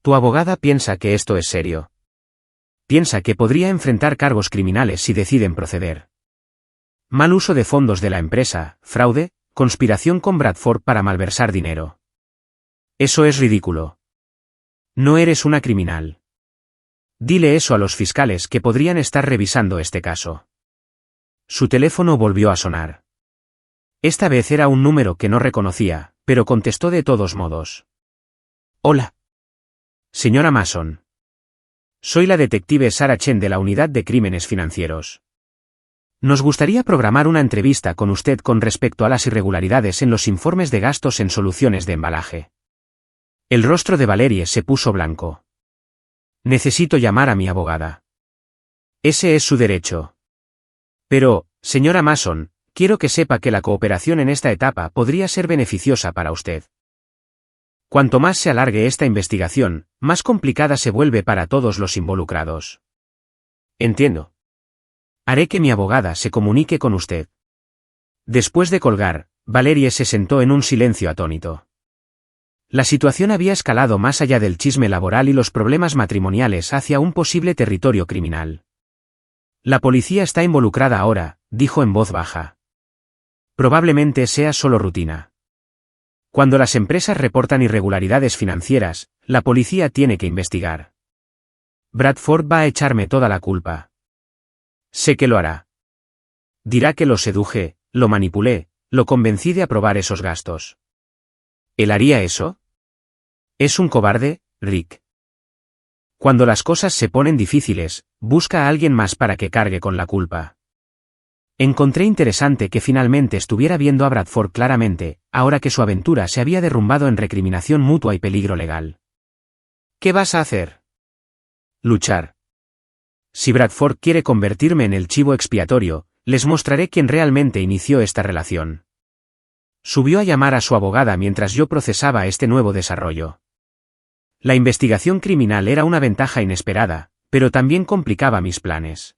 Tu abogada piensa que esto es serio. Piensa que podría enfrentar cargos criminales si deciden proceder. Mal uso de fondos de la empresa, fraude, conspiración con Bradford para malversar dinero. Eso es ridículo. No eres una criminal. Dile eso a los fiscales que podrían estar revisando este caso. Su teléfono volvió a sonar. Esta vez era un número que no reconocía, pero contestó de todos modos. Hola. Señora Mason. Soy la detective Sarah Chen de la Unidad de Crímenes Financieros. Nos gustaría programar una entrevista con usted con respecto a las irregularidades en los informes de gastos en soluciones de embalaje. El rostro de Valerie se puso blanco. Necesito llamar a mi abogada. Ese es su derecho. Pero, señora Mason, quiero que sepa que la cooperación en esta etapa podría ser beneficiosa para usted. Cuanto más se alargue esta investigación, más complicada se vuelve para todos los involucrados. Entiendo. Haré que mi abogada se comunique con usted. Después de colgar, Valerie se sentó en un silencio atónito. La situación había escalado más allá del chisme laboral y los problemas matrimoniales hacia un posible territorio criminal. La policía está involucrada ahora, dijo en voz baja. Probablemente sea solo rutina. Cuando las empresas reportan irregularidades financieras, la policía tiene que investigar. Bradford va a echarme toda la culpa. Sé que lo hará. Dirá que lo seduje, lo manipulé, lo convencí de aprobar esos gastos. ¿Él haría eso? Es un cobarde, Rick. Cuando las cosas se ponen difíciles, busca a alguien más para que cargue con la culpa. Encontré interesante que finalmente estuviera viendo a Bradford claramente, ahora que su aventura se había derrumbado en recriminación mutua y peligro legal. ¿Qué vas a hacer? Luchar. Si Bradford quiere convertirme en el chivo expiatorio, les mostraré quién realmente inició esta relación. Subió a llamar a su abogada mientras yo procesaba este nuevo desarrollo. La investigación criminal era una ventaja inesperada, pero también complicaba mis planes.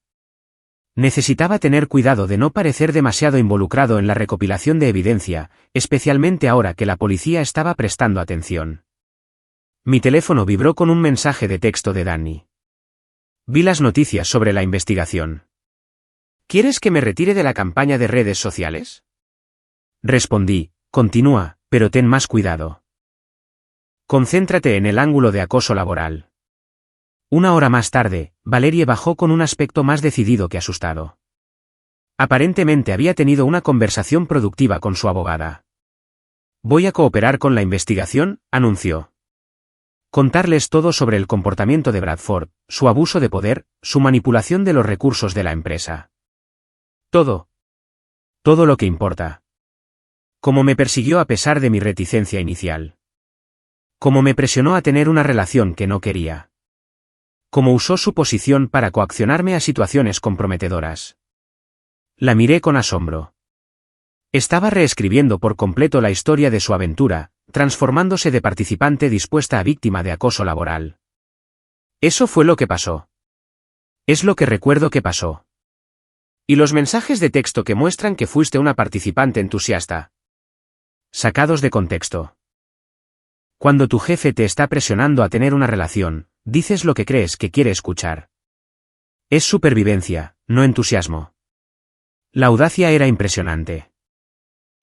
Necesitaba tener cuidado de no parecer demasiado involucrado en la recopilación de evidencia, especialmente ahora que la policía estaba prestando atención. Mi teléfono vibró con un mensaje de texto de Danny. Vi las noticias sobre la investigación. ¿Quieres que me retire de la campaña de redes sociales? Respondí, continúa, pero ten más cuidado. Concéntrate en el ángulo de acoso laboral. Una hora más tarde, Valerie bajó con un aspecto más decidido que asustado. Aparentemente había tenido una conversación productiva con su abogada. Voy a cooperar con la investigación, anunció. Contarles todo sobre el comportamiento de Bradford, su abuso de poder, su manipulación de los recursos de la empresa. Todo. Todo lo que importa. Cómo me persiguió a pesar de mi reticencia inicial. Cómo me presionó a tener una relación que no quería. Cómo usó su posición para coaccionarme a situaciones comprometedoras. La miré con asombro. Estaba reescribiendo por completo la historia de su aventura, transformándose de participante dispuesta a víctima de acoso laboral. Eso fue lo que pasó. Es lo que recuerdo que pasó. ¿Y los mensajes de texto que muestran que fuiste una participante entusiasta? Sacados de contexto. Cuando tu jefe te está presionando a tener una relación, dices lo que crees que quiere escuchar. Es supervivencia, no entusiasmo. La audacia era impresionante.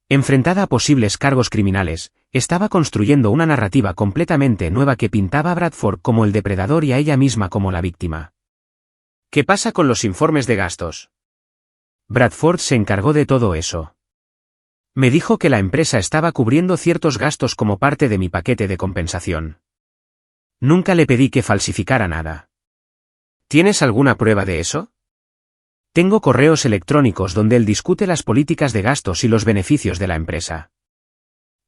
Enfrentada a posibles cargos criminales, estaba construyendo una narrativa completamente nueva que pintaba a Bradford como el depredador y a ella misma como la víctima. ¿Qué pasa con los informes de gastos? Bradford se encargó de todo eso. Me dijo que la empresa estaba cubriendo ciertos gastos como parte de mi paquete de compensación. Nunca le pedí que falsificara nada. ¿Tienes alguna prueba de eso? Tengo correos electrónicos donde él discute las políticas de gastos y los beneficios de la empresa.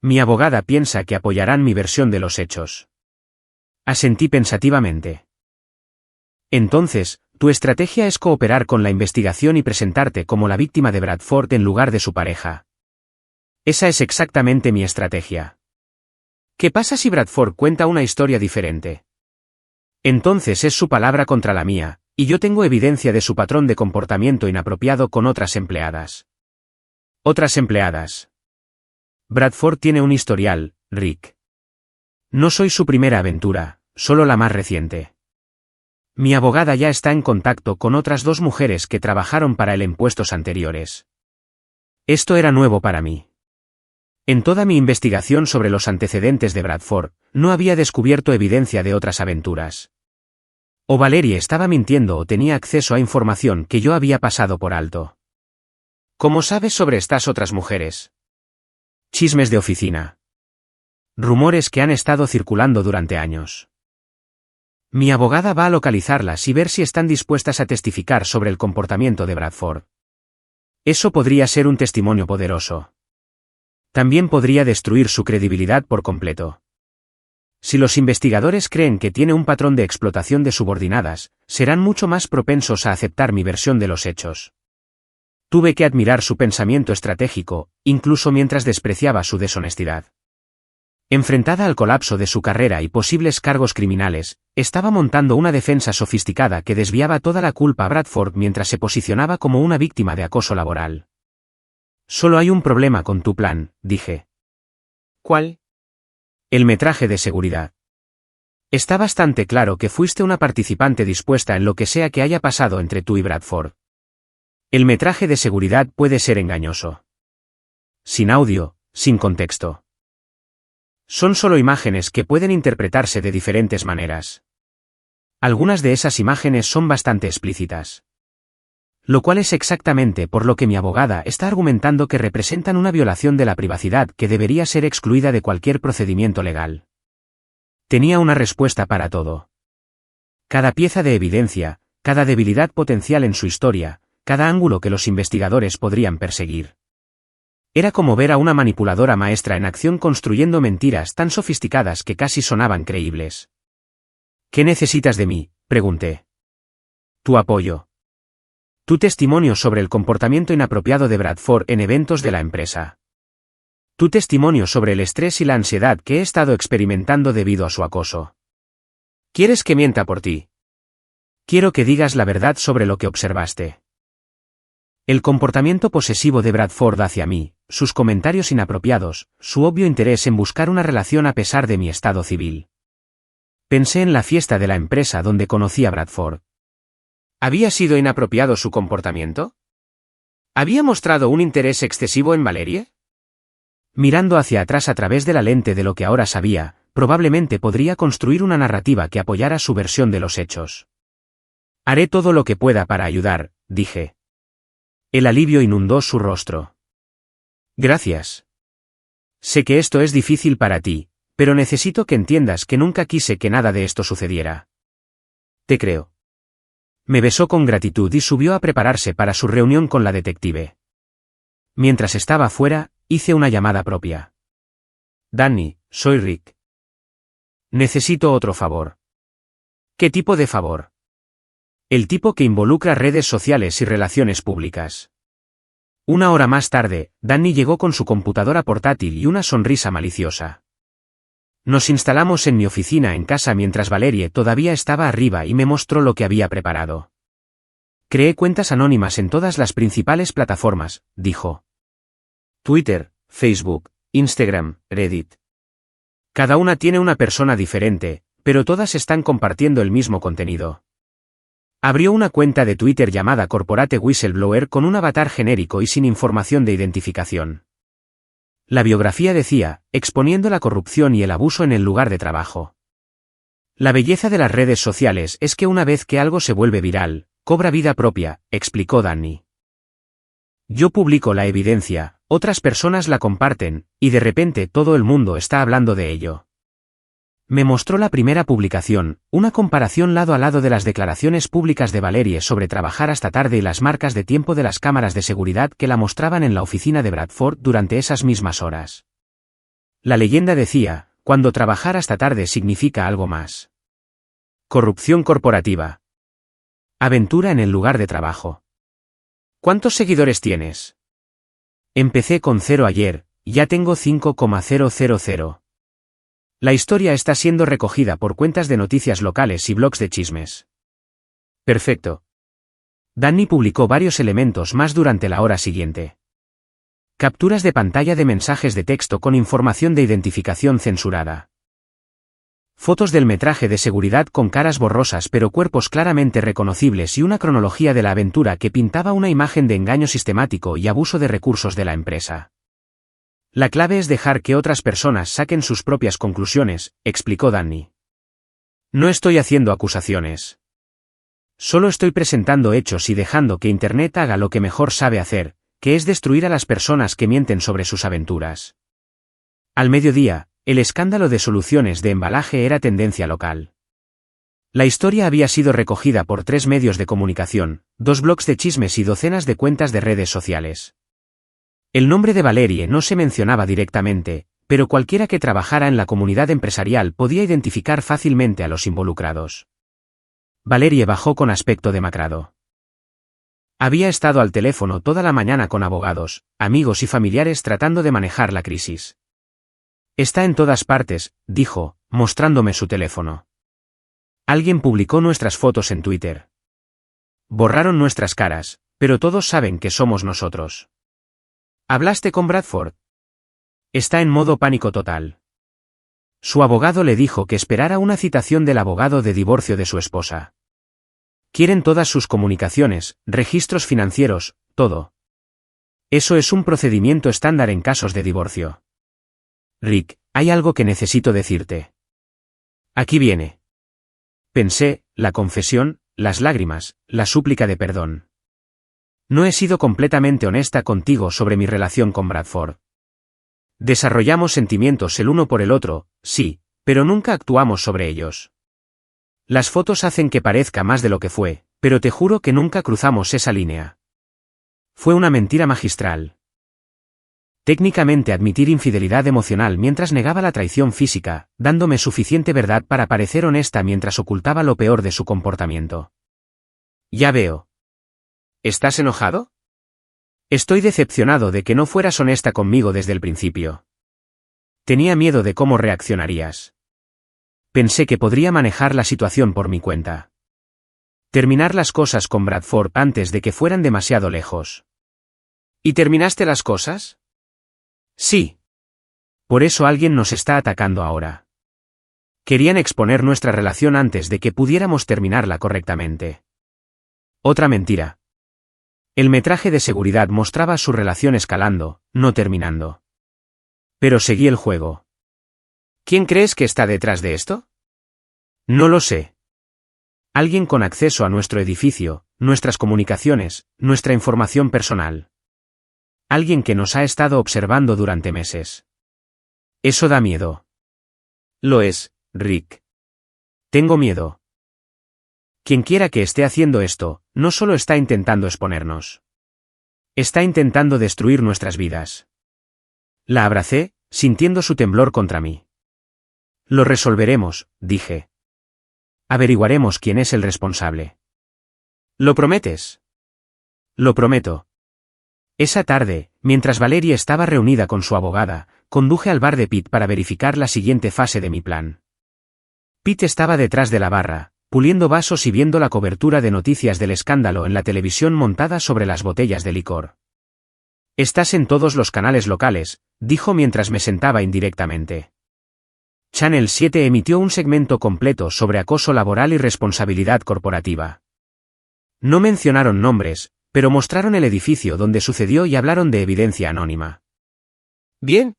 Mi abogada piensa que apoyarán mi versión de los hechos. Asentí pensativamente. Entonces, tu estrategia es cooperar con la investigación y presentarte como la víctima de Bradford en lugar de su pareja. Esa es exactamente mi estrategia. ¿Qué pasa si Bradford cuenta una historia diferente? Entonces es su palabra contra la mía, y yo tengo evidencia de su patrón de comportamiento inapropiado con otras empleadas. Otras empleadas. Bradford tiene un historial, Rick. No soy su primera aventura, solo la más reciente. Mi abogada ya está en contacto con otras 2 mujeres que trabajaron para él en puestos anteriores. Esto era nuevo para mí. En toda mi investigación sobre los antecedentes de Bradford, no había descubierto evidencia de otras aventuras. O Valerie estaba mintiendo o tenía acceso a información que yo había pasado por alto. ¿Cómo sabes sobre estas otras mujeres? Chismes de oficina. Rumores que han estado circulando durante años. Mi abogada va a localizarlas y ver si están dispuestas a testificar sobre el comportamiento de Bradford. Eso podría ser un testimonio poderoso. También podría destruir su credibilidad por completo. Si los investigadores creen que tiene un patrón de explotación de subordinadas, serán mucho más propensos a aceptar mi versión de los hechos. Tuve que admirar su pensamiento estratégico, incluso mientras despreciaba su deshonestidad. Enfrentada al colapso de su carrera y posibles cargos criminales, estaba montando una defensa sofisticada que desviaba toda la culpa a Bradford mientras se posicionaba como una víctima de acoso laboral. Solo hay un problema con tu plan, dije. ¿Cuál? El metraje de seguridad. Está bastante claro que fuiste una participante dispuesta en lo que sea que haya pasado entre tú y Bradford. El metraje de seguridad puede ser engañoso. Sin audio, sin contexto. Son solo imágenes que pueden interpretarse de diferentes maneras. Algunas de esas imágenes son bastante explícitas. Lo cual es exactamente por lo que mi abogada está argumentando que representan una violación de la privacidad que debería ser excluida de cualquier procedimiento legal. Tenía una respuesta para todo. Cada pieza de evidencia, cada debilidad potencial en su historia, cada ángulo que los investigadores podrían perseguir. Era como ver a una manipuladora maestra en acción construyendo mentiras tan sofisticadas que casi sonaban creíbles. ¿Qué necesitas de mí?, pregunté. Tu apoyo. Tu testimonio sobre el comportamiento inapropiado de Bradford en eventos de la empresa. Tu testimonio sobre el estrés y la ansiedad que he estado experimentando debido a su acoso. ¿Quieres que mienta por ti? Quiero que digas la verdad sobre lo que observaste. El comportamiento posesivo de Bradford hacia mí, sus comentarios inapropiados, su obvio interés en buscar una relación a pesar de mi estado civil. Pensé en la fiesta de la empresa donde conocí a Bradford. ¿Había sido inapropiado su comportamiento? ¿Había mostrado un interés excesivo en Valerie? Mirando hacia atrás a través de la lente de lo que ahora sabía, probablemente podría construir una narrativa que apoyara su versión de los hechos. Haré todo lo que pueda para ayudar, dije. El alivio inundó su rostro. Gracias. Sé que esto es difícil para ti, pero necesito que entiendas que nunca quise que nada de esto sucediera. Te creo. Me besó con gratitud y subió a prepararse para su reunión con la detective. Mientras estaba fuera, hice una llamada propia. Danny, soy Rick. Necesito otro favor. ¿Qué tipo de favor? El tipo que involucra redes sociales y relaciones públicas. Una hora más tarde, Danny llegó con su computadora portátil y una sonrisa maliciosa. Nos instalamos en mi oficina en casa mientras Valerie todavía estaba arriba y me mostró lo que había preparado. Creé cuentas anónimas en todas las principales plataformas, dijo. Twitter, Facebook, Instagram, Reddit. Cada una tiene una persona diferente, pero todas están compartiendo el mismo contenido. Abrió una cuenta de Twitter llamada Corporate Whistleblower con un avatar genérico y sin información de identificación. La biografía decía, exponiendo la corrupción y el abuso en el lugar de trabajo. La belleza de las redes sociales es que una vez que algo se vuelve viral, cobra vida propia, explicó Danny. Yo publico la evidencia, otras personas la comparten, y de repente todo el mundo está hablando de ello. Me mostró la primera publicación, una comparación lado a lado de las declaraciones públicas de Valerie sobre trabajar hasta tarde y las marcas de tiempo de las cámaras de seguridad que la mostraban en la oficina de Bradford durante esas mismas horas. La leyenda decía, cuando trabajar hasta tarde significa algo más. Corrupción corporativa. Aventura en el lugar de trabajo. ¿Cuántos seguidores tienes? Empecé con 0 ayer, ya tengo 5,000. La historia está siendo recogida por cuentas de noticias locales y blogs de chismes. Perfecto. Danny publicó varios elementos más durante la hora siguiente. Capturas de pantalla de mensajes de texto con información de identificación censurada. Fotos del metraje de seguridad con caras borrosas pero cuerpos claramente reconocibles y una cronología de la aventura que pintaba una imagen de engaño sistemático y abuso de recursos de la empresa. La clave es dejar que otras personas saquen sus propias conclusiones, explicó Danny. No estoy haciendo acusaciones. Solo estoy presentando hechos y dejando que Internet haga lo que mejor sabe hacer, que es destruir a las personas que mienten sobre sus aventuras. Al mediodía, el escándalo de soluciones de embalaje era tendencia local. La historia había sido recogida por 3 medios de comunicación, 2 blogs de chismes y docenas de cuentas de redes sociales. El nombre de Valerie no se mencionaba directamente, pero cualquiera que trabajara en la comunidad empresarial podía identificar fácilmente a los involucrados. Valerie bajó con aspecto demacrado. Había estado al teléfono toda la mañana con abogados, amigos y familiares tratando de manejar la crisis. Está en todas partes, dijo, mostrándome su teléfono. Alguien publicó nuestras fotos en Twitter. Borraron nuestras caras, pero todos saben que somos nosotros. ¿Hablaste con Bradford? Está en modo pánico total. Su abogado le dijo que esperara una citación del abogado de divorcio de su esposa. Quieren todas sus comunicaciones, registros financieros, todo. Eso es un procedimiento estándar en casos de divorcio. Rick, hay algo que necesito decirte. Aquí viene. Pensé, la confesión, las lágrimas, la súplica de perdón. No he sido completamente honesta contigo sobre mi relación con Bradford. Desarrollamos sentimientos el uno por el otro, sí, pero nunca actuamos sobre ellos. Las fotos hacen que parezca más de lo que fue, pero te juro que nunca cruzamos esa línea. Fue una mentira magistral. Técnicamente admitir infidelidad emocional mientras negaba la traición física, dándome suficiente verdad para parecer honesta mientras ocultaba lo peor de su comportamiento. Ya veo. ¿Estás enojado? Estoy decepcionado de que no fueras honesta conmigo desde el principio. Tenía miedo de cómo reaccionarías. Pensé que podría manejar la situación por mi cuenta. Terminar las cosas con Bradford antes de que fueran demasiado lejos. ¿Y terminaste las cosas? Sí. Por eso alguien nos está atacando ahora. Querían exponer nuestra relación antes de que pudiéramos terminarla correctamente. Otra mentira. El metraje de seguridad mostraba su relación escalando, no terminando. Pero seguí el juego. ¿Quién crees que está detrás de esto? No lo sé. Alguien con acceso a nuestro edificio, nuestras comunicaciones, nuestra información personal. Alguien que nos ha estado observando durante meses. Eso da miedo. Lo es, Rick. Tengo miedo. Quienquiera que esté haciendo esto, no solo está intentando exponernos. Está intentando destruir nuestras vidas. La abracé, sintiendo su temblor contra mí. Lo resolveremos, dije. Averiguaremos quién es el responsable. ¿Lo prometes? Lo prometo. Esa tarde, mientras Valerie estaba reunida con su abogada, conduje al bar de Pete para verificar la siguiente fase de mi plan. Pete estaba detrás de la barra, puliendo vasos y viendo la cobertura de noticias del escándalo en la televisión montada sobre las botellas de licor. «Estás en todos los canales locales», dijo mientras me sentaba indirectamente. Channel 7 emitió un segmento completo sobre acoso laboral y responsabilidad corporativa. No mencionaron nombres, pero mostraron el edificio donde sucedió y hablaron de evidencia anónima. Bien.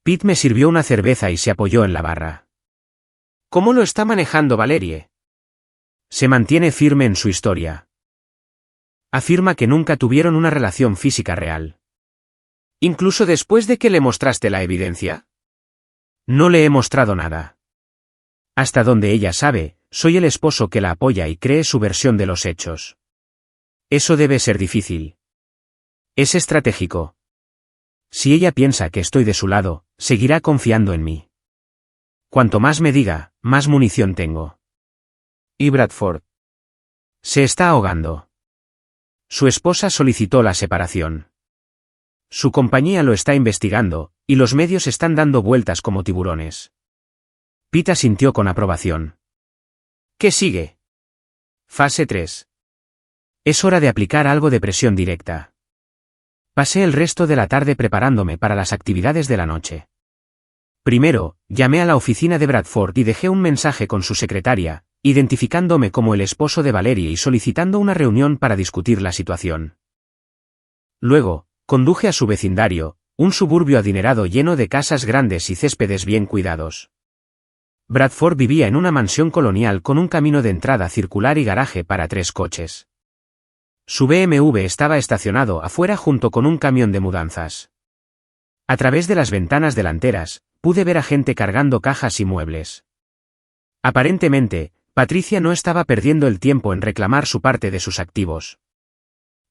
Pete me sirvió una cerveza y se apoyó en la barra. ¿Cómo lo está manejando Valerie? Se mantiene firme en su historia. Afirma que nunca tuvieron una relación física real. ¿Incluso después de que le mostraste la evidencia? No le he mostrado nada. Hasta donde ella sabe, soy el esposo que la apoya y cree su versión de los hechos. Eso debe ser difícil. Es estratégico. Si ella piensa que estoy de su lado, seguirá confiando en mí. Cuanto más me diga, más munición tengo. ¿Y Bradford? Se está ahogando. Su esposa solicitó la separación. Su compañía lo está investigando, y los medios están dando vueltas como tiburones. Pete asintió con aprobación. ¿Qué sigue? Fase 3. Es hora de aplicar algo de presión directa. Pasé el resto de la tarde preparándome para las actividades de la noche. Primero, llamé a la oficina de Bradford y dejé un mensaje con su secretaria, identificándome como el esposo de Valerie y solicitando una reunión para discutir la situación. Luego, conduje a su vecindario, un suburbio adinerado lleno de casas grandes y céspedes bien cuidados. Bradford vivía en una mansión colonial con un camino de entrada circular y garaje para 3 coches. Su BMW estaba estacionado afuera junto con un camión de mudanzas. A través de las ventanas delanteras, pude ver a gente cargando cajas y muebles. Aparentemente, Patricia no estaba perdiendo el tiempo en reclamar su parte de sus activos.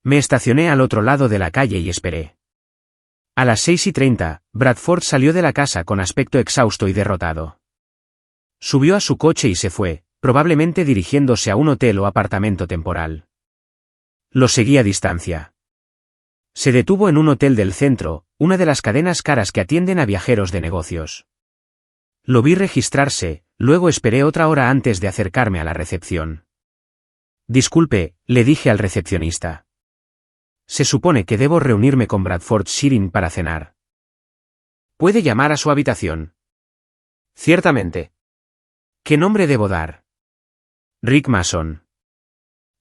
Me estacioné al otro lado de la calle y esperé. A las 6:30, Bradford salió de la casa con aspecto exhausto y derrotado. Subió a su coche y se fue, probablemente dirigiéndose a un hotel o apartamento temporal. Lo seguí a distancia. Se detuvo en un hotel del centro, una de las cadenas caras que atienden a viajeros de negocios. Lo vi registrarse, luego esperé otra hora antes de acercarme a la recepción. Disculpe, le dije al recepcionista. Se supone que debo reunirme con Bradford Sheerin para cenar. ¿Puede llamar a su habitación? Ciertamente. ¿Qué nombre debo dar? Rick Mason.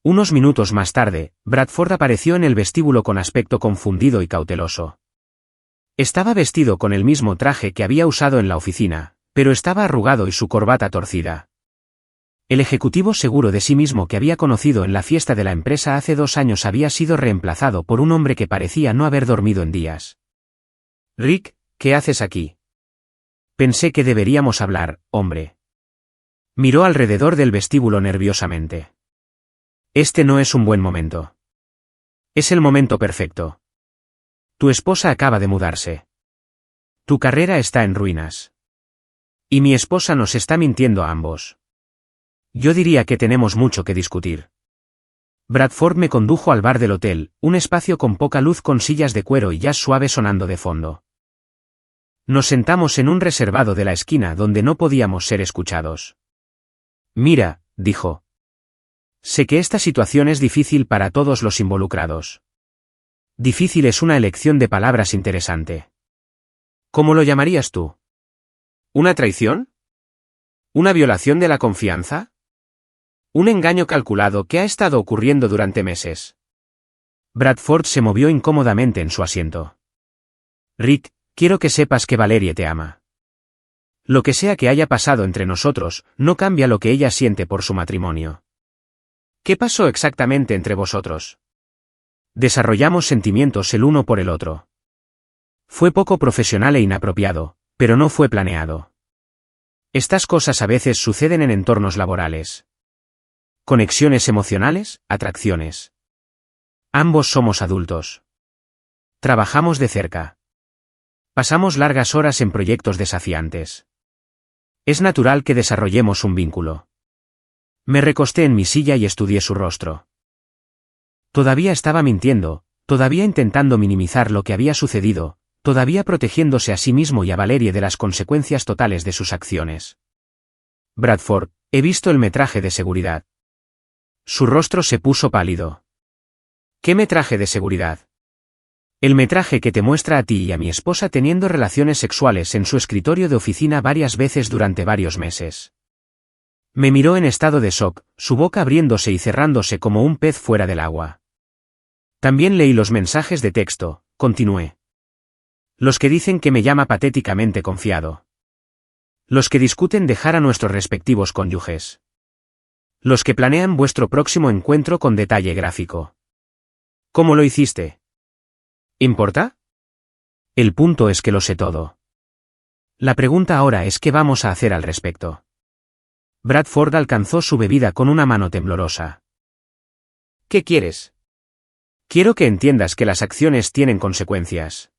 Unos minutos más tarde, Bradford apareció en el vestíbulo con aspecto confundido y cauteloso. Estaba vestido con el mismo traje que había usado en la oficina, pero estaba arrugado y su corbata torcida. El ejecutivo seguro de sí mismo que había conocido en la fiesta de la empresa hace 2 años había sido reemplazado por un hombre que parecía no haber dormido en días. Rick, ¿qué haces aquí? Pensé que deberíamos hablar, hombre. Miró alrededor del vestíbulo nerviosamente. Este no es un buen momento. Es el momento perfecto. Tu esposa acaba de mudarse. Tu carrera está en ruinas. Y mi esposa nos está mintiendo a ambos. Yo diría que tenemos mucho que discutir. Bradford me condujo al bar del hotel, un espacio con poca luz con sillas de cuero y jazz suave sonando de fondo. Nos sentamos en un reservado de la esquina donde no podíamos ser escuchados. Mira, dijo. Sé que esta situación es difícil para todos los involucrados. Difícil es una elección de palabras interesante. ¿Cómo lo llamarías tú? ¿Una traición? ¿Una violación de la confianza? ¿Un engaño calculado que ha estado ocurriendo durante meses? Bradford se movió incómodamente en su asiento. Rick, quiero que sepas que Valerie te ama. Lo que sea que haya pasado entre nosotros, no cambia lo que ella siente por su matrimonio. ¿Qué pasó exactamente entre vosotros? Desarrollamos sentimientos el uno por el otro. Fue poco profesional e inapropiado, pero no fue planeado. Estas cosas a veces suceden en entornos laborales. Conexiones emocionales, atracciones. Ambos somos adultos. Trabajamos de cerca. Pasamos largas horas en proyectos desafiantes. Es natural que desarrollemos un vínculo. Me recosté en mi silla y estudié su rostro. Todavía estaba mintiendo, todavía intentando minimizar lo que había sucedido, todavía protegiéndose a sí mismo y a Valerie de las consecuencias totales de sus acciones. Bradford, he visto el metraje de seguridad. Su rostro se puso pálido. ¿Qué metraje de seguridad? El metraje que te muestra a ti y a mi esposa teniendo relaciones sexuales en su escritorio de oficina varias veces durante varios meses. Me miró en estado de shock, su boca abriéndose y cerrándose como un pez fuera del agua. También leí los mensajes de texto, continué. Los que dicen que me llama patéticamente confiado. Los que discuten dejar a nuestros respectivos cónyuges. Los que planean vuestro próximo encuentro con detalle gráfico. ¿Cómo lo hiciste? ¿Importa? El punto es que lo sé todo. La pregunta ahora es qué vamos a hacer al respecto. Bradford alcanzó su bebida con una mano temblorosa. ¿Qué quieres? Quiero que entiendas que las acciones tienen consecuencias.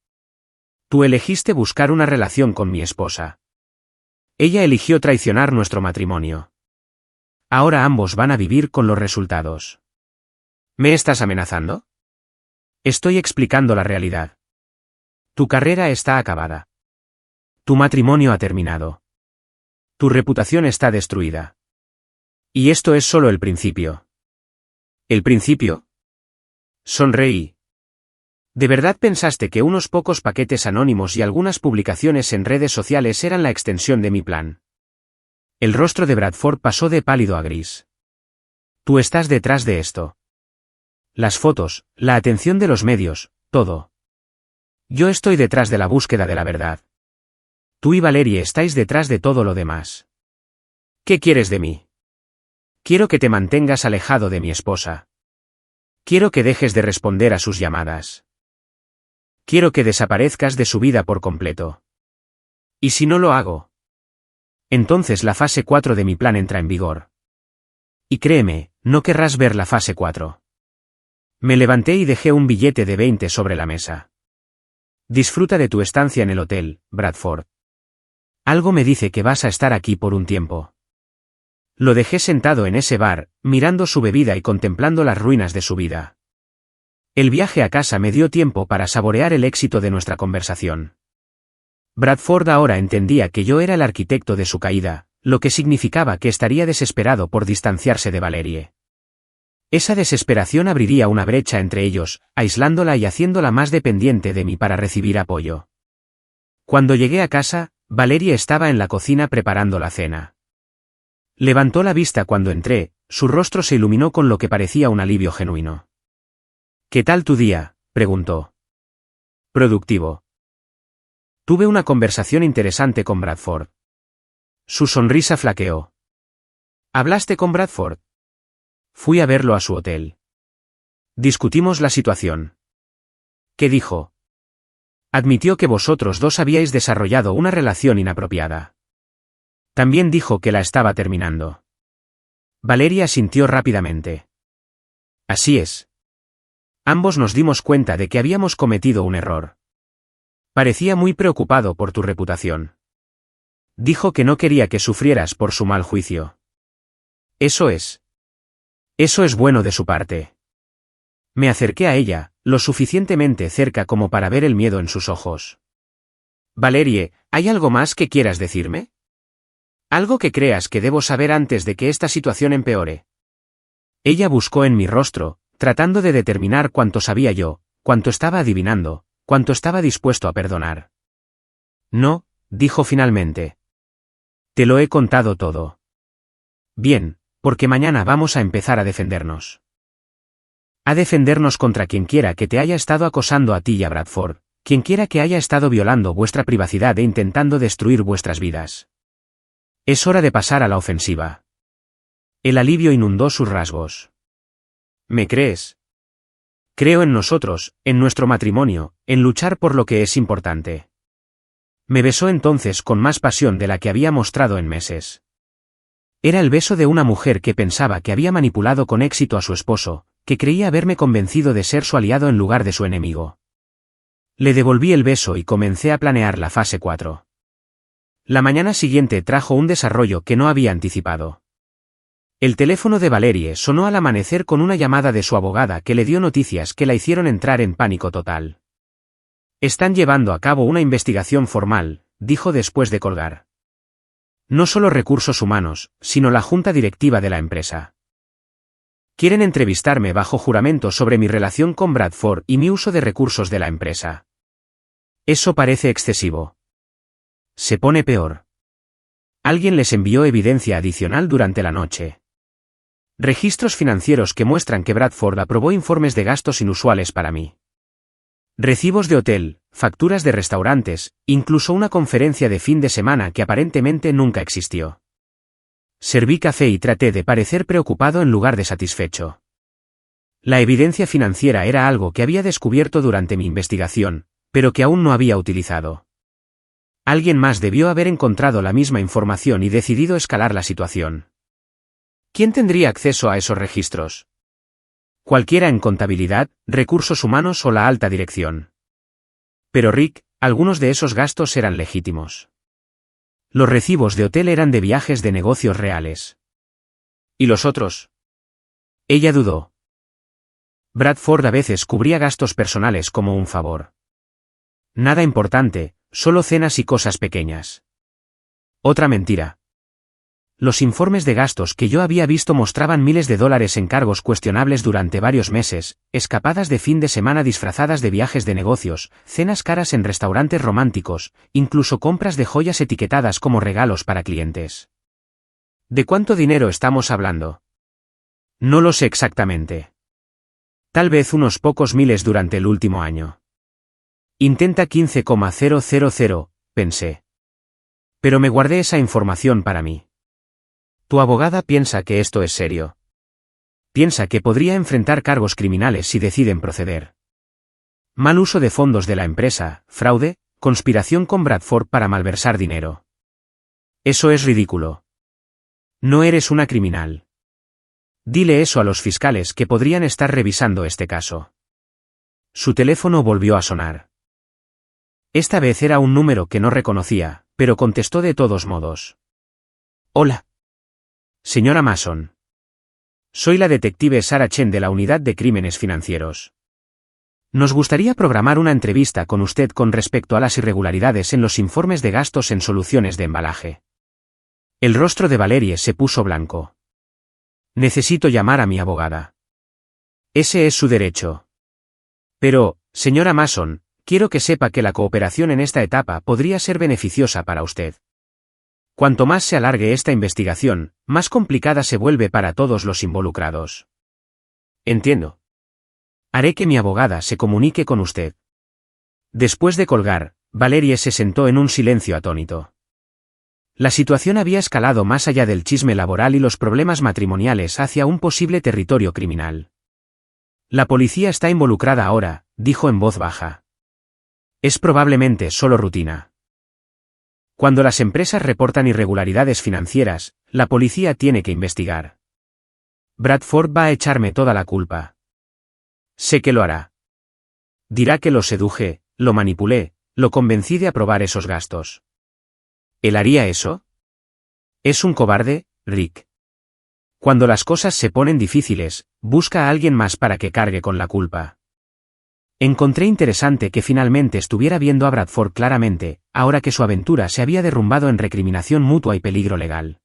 Tú elegiste buscar una relación con mi esposa. Ella eligió traicionar nuestro matrimonio. Ahora ambos van a vivir con los resultados. ¿Me estás amenazando? Estoy explicando la realidad. Tu carrera está acabada. Tu matrimonio ha terminado. Tu reputación está destruida. Y esto es solo el principio. ¿El principio? Sonreí. ¿De verdad pensaste que unos pocos paquetes anónimos y algunas publicaciones en redes sociales eran la extensión de mi plan? El rostro de Bradford pasó de pálido a gris. Tú estás detrás de esto. Las fotos, la atención de los medios, todo. Yo estoy detrás de la búsqueda de la verdad. Tú y Valerie estáis detrás de todo lo demás. ¿Qué quieres de mí? Quiero que te mantengas alejado de mi esposa. Quiero que dejes de responder a sus llamadas. Quiero que desaparezcas de su vida por completo. ¿Y si no lo hago? Entonces la fase 4 de mi plan entra en vigor. Y créeme, no querrás ver la fase 4. Me levanté y dejé un billete de 20 sobre la mesa. Disfruta de tu estancia en el hotel, Bradford. Algo me dice que vas a estar aquí por un tiempo. Lo dejé sentado en ese bar, mirando su bebida y contemplando las ruinas de su vida. El viaje a casa me dio tiempo para saborear el éxito de nuestra conversación. Bradford ahora entendía que yo era el arquitecto de su caída, lo que significaba que estaría desesperado por distanciarse de Valerie. Esa desesperación abriría una brecha entre ellos, aislándola y haciéndola más dependiente de mí para recibir apoyo. Cuando llegué a casa, Valerie estaba en la cocina preparando la cena. Levantó la vista cuando entré, su rostro se iluminó con lo que parecía un alivio genuino. ¿Qué tal tu día?, preguntó. Productivo. Tuve una conversación interesante con Bradford. Su sonrisa flaqueó. ¿Hablaste con Bradford? Fui a verlo a su hotel. Discutimos la situación. ¿Qué dijo? Admitió que vosotros dos habíais desarrollado una relación inapropiada. También dijo que la estaba terminando. Valerie asintió rápidamente. Así es. Ambos nos dimos cuenta de que habíamos cometido un error. Parecía muy preocupado por tu reputación. Dijo que no quería que sufrieras por su mal juicio. Eso es. Eso es bueno de su parte. Me acerqué a ella, lo suficientemente cerca como para ver el miedo en sus ojos. Valerie, ¿hay algo más que quieras decirme? ¿Algo que creas que debo saber antes de que esta situación empeore? Ella buscó en mi rostro, tratando de determinar cuánto sabía yo, cuánto estaba adivinando, cuánto estaba dispuesto a perdonar. No, dijo finalmente. Te lo he contado todo. Bien, porque mañana vamos a empezar a defendernos. A defendernos contra quien quiera que te haya estado acosando a ti y a Bradford, quien quiera que haya estado violando vuestra privacidad e intentando destruir vuestras vidas. Es hora de pasar a la ofensiva. El alivio inundó sus rasgos. ¿Me crees? Creo en nosotros, en nuestro matrimonio, en luchar por lo que es importante. Me besó entonces con más pasión de la que había mostrado en meses. Era el beso de una mujer que pensaba que había manipulado con éxito a su esposo, que creía haberme convencido de ser su aliado en lugar de su enemigo. Le devolví el beso y comencé a planear la fase 4. La mañana siguiente trajo un desarrollo que no había anticipado. El teléfono de Valerie sonó al amanecer con una llamada de su abogada que le dio noticias que la hicieron entrar en pánico total. Están llevando a cabo una investigación formal, dijo después de colgar. No solo recursos humanos, sino la junta directiva de la empresa. Quieren entrevistarme bajo juramento sobre mi relación con Bradford y mi uso de recursos de la empresa. Eso parece excesivo. Se pone peor. Alguien les envió evidencia adicional durante la noche. Registros financieros que muestran que Bradford aprobó informes de gastos inusuales para mí. Recibos de hotel, facturas de restaurantes, incluso una conferencia de fin de semana que aparentemente nunca existió. Serví café y traté de parecer preocupado en lugar de satisfecho. La evidencia financiera era algo que había descubierto durante mi investigación, pero que aún no había utilizado. Alguien más debió haber encontrado la misma información y decidido escalar la situación. ¿Quién tendría acceso a esos registros? Cualquiera en contabilidad, recursos humanos o la alta dirección. Pero Rick, algunos de esos gastos eran legítimos. Los recibos de hotel eran de viajes de negocios reales. ¿Y los otros? Ella dudó. Bradford a veces cubría gastos personales como un favor. Nada importante, solo cenas y cosas pequeñas. Otra mentira. Los informes de gastos que yo había visto mostraban miles de dólares en cargos cuestionables durante varios meses, escapadas de fin de semana disfrazadas de viajes de negocios, cenas caras en restaurantes románticos, incluso compras de joyas etiquetadas como regalos para clientes. ¿De cuánto dinero estamos hablando? No lo sé exactamente. Tal vez unos pocos miles durante el último año. Intenta 15,000, pensé. Pero me guardé esa información para mí. Tu abogada piensa que esto es serio. Piensa que podría enfrentar cargos criminales si deciden proceder. Mal uso de fondos de la empresa, fraude, conspiración con Bradford para malversar dinero. Eso es ridículo. No eres una criminal. Dile eso a los fiscales que podrían estar revisando este caso. Su teléfono volvió a sonar. Esta vez era un número que no reconocía, pero contestó de todos modos. Hola. Señora Mason. Soy la detective Sarah Chen de la Unidad de Crímenes Financieros. Nos gustaría programar una entrevista con usted con respecto a las irregularidades en los informes de gastos en soluciones de embalaje. El rostro de Valerie se puso blanco. Necesito llamar a mi abogada. Ese es su derecho. Pero, señora Mason, quiero que sepa que la cooperación en esta etapa podría ser beneficiosa para usted. Cuanto más se alargue esta investigación, más complicada se vuelve para todos los involucrados. Entiendo. Haré que mi abogada se comunique con usted. Después de colgar, Valerie se sentó en un silencio atónito. La situación había escalado más allá del chisme laboral y los problemas matrimoniales hacia un posible territorio criminal. La policía está involucrada ahora, dijo en voz baja. Es probablemente solo rutina. Cuando las empresas reportan irregularidades financieras, la policía tiene que investigar. Bradford va a echarme toda la culpa. Sé que lo hará. Dirá que lo seduje, lo manipulé, lo convencí de aprobar esos gastos. ¿Él haría eso? Es un cobarde, Rick. Cuando las cosas se ponen difíciles, busca a alguien más para que cargue con la culpa. Encontré interesante que finalmente estuviera viendo a Bradford claramente, ahora que su aventura se había derrumbado en recriminación mutua y peligro legal.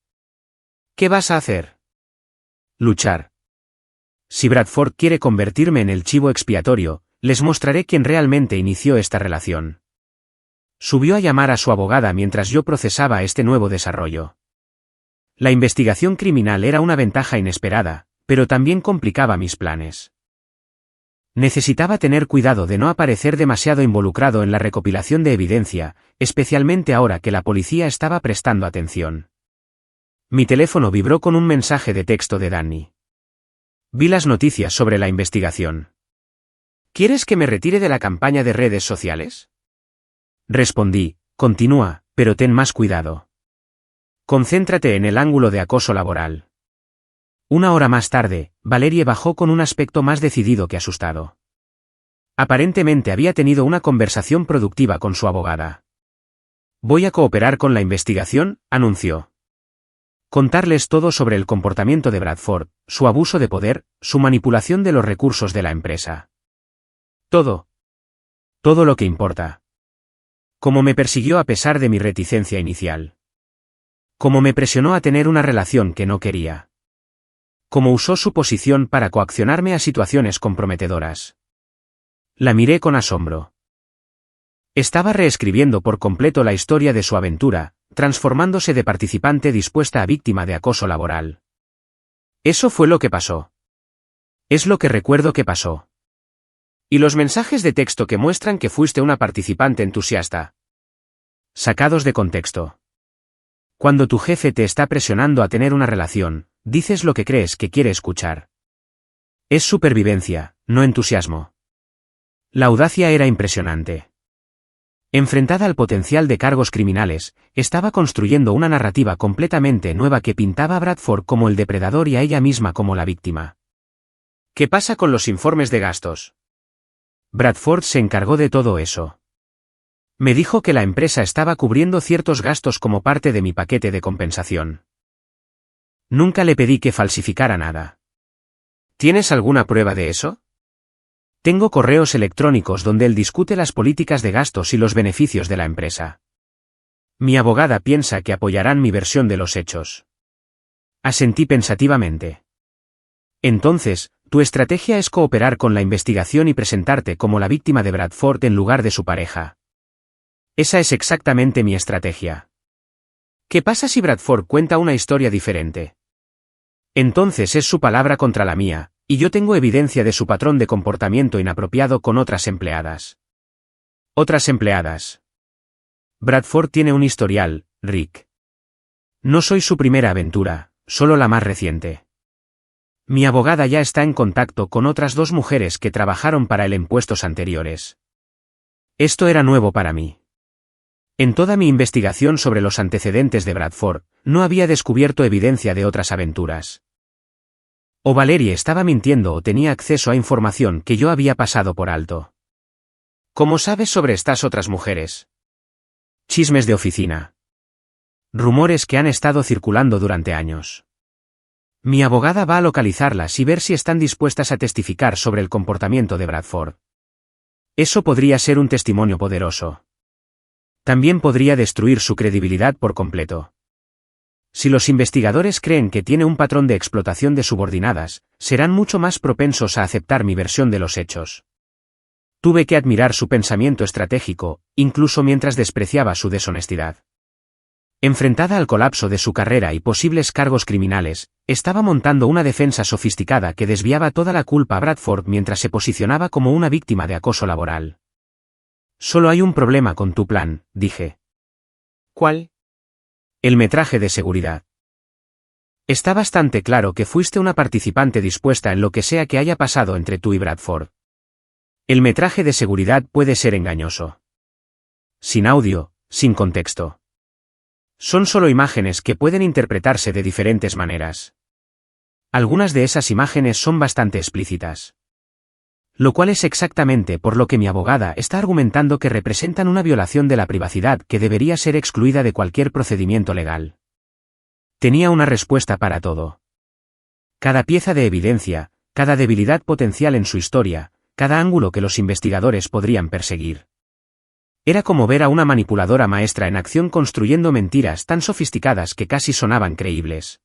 ¿Qué vas a hacer? Luchar. Si Bradford quiere convertirme en el chivo expiatorio, les mostraré quién realmente inició esta relación. Subió a llamar a su abogada mientras yo procesaba este nuevo desarrollo. La investigación criminal era una ventaja inesperada, pero también complicaba mis planes. Necesitaba tener cuidado de no aparecer demasiado involucrado en la recopilación de evidencia, especialmente ahora que la policía estaba prestando atención. Mi teléfono vibró con un mensaje de texto de Danny. Vi las noticias sobre la investigación. ¿Quieres que me retire de la campaña de redes sociales? Respondí, continúa, pero ten más cuidado. Concéntrate en el ángulo de acoso laboral. Una hora más tarde, Valerie bajó con un aspecto más decidido que asustado. Aparentemente había tenido una conversación productiva con su abogada. Voy a cooperar con la investigación, anunció. Contarles todo sobre el comportamiento de Bradford, su abuso de poder, su manipulación de los recursos de la empresa. Todo. Todo lo que importa. Cómo me persiguió a pesar de mi reticencia inicial. Cómo me presionó a tener una relación que no quería. Cómo usó su posición para coaccionarme a situaciones comprometedoras. La miré con asombro. Estaba reescribiendo por completo la historia de su aventura, transformándose de participante dispuesta a víctima de acoso laboral. Eso fue lo que pasó. Es lo que recuerdo que pasó. ¿Y los mensajes de texto que muestran que fuiste una participante entusiasta? Sacados de contexto. Cuando tu jefe te está presionando a tener una relación, dices lo que crees que quiere escuchar. Es supervivencia, no entusiasmo. La audacia era impresionante. Enfrentada al potencial de cargos criminales, estaba construyendo una narrativa completamente nueva que pintaba a Bradford como el depredador y a ella misma como la víctima. ¿Qué pasa con los informes de gastos? Bradford se encargó de todo eso. Me dijo que la empresa estaba cubriendo ciertos gastos como parte de mi paquete de compensación. Nunca le pedí que falsificara nada. ¿Tienes alguna prueba de eso? Tengo correos electrónicos donde él discute las políticas de gastos y los beneficios de la empresa. Mi abogada piensa que apoyarán mi versión de los hechos. Asentí pensativamente. Entonces, tu estrategia es cooperar con la investigación y presentarte como la víctima de Bradford en lugar de su pareja. Esa es exactamente mi estrategia. ¿Qué pasa si Bradford cuenta una historia diferente? Entonces es su palabra contra la mía, y yo tengo evidencia de su patrón de comportamiento inapropiado con otras empleadas. Otras empleadas. Bradford tiene un historial, Rick. No soy su primera aventura, solo la más reciente. Mi abogada ya está en contacto con otras 2 mujeres que trabajaron para él en puestos anteriores. Esto era nuevo para mí. En toda mi investigación sobre los antecedentes de Bradford, no había descubierto evidencia de otras aventuras. O Valerie estaba mintiendo o tenía acceso a información que yo había pasado por alto. ¿Cómo sabes sobre estas otras mujeres? Chismes de oficina. Rumores que han estado circulando durante años. Mi abogada va a localizarlas y ver si están dispuestas a testificar sobre el comportamiento de Bradford. Eso podría ser un testimonio poderoso. También podría destruir su credibilidad por completo. Si los investigadores creen que tiene un patrón de explotación de subordinadas, serán mucho más propensos a aceptar mi versión de los hechos. Tuve que admirar su pensamiento estratégico, incluso mientras despreciaba su deshonestidad. Enfrentada al colapso de su carrera y posibles cargos criminales, estaba montando una defensa sofisticada que desviaba toda la culpa a Bradford mientras se posicionaba como una víctima de acoso laboral. Solo hay un problema con tu plan, dije. ¿Cuál? El metraje de seguridad. Está bastante claro que fuiste una participante dispuesta en lo que sea que haya pasado entre tú y Bradford. El metraje de seguridad puede ser engañoso. Sin audio, sin contexto. Son solo imágenes que pueden interpretarse de diferentes maneras. Algunas de esas imágenes son bastante explícitas. Lo cual es exactamente por lo que mi abogada está argumentando que representan una violación de la privacidad que debería ser excluida de cualquier procedimiento legal. Tenía una respuesta para todo. Cada pieza de evidencia, cada debilidad potencial en su historia, cada ángulo que los investigadores podrían perseguir. Era como ver a una manipuladora maestra en acción construyendo mentiras tan sofisticadas que casi sonaban creíbles.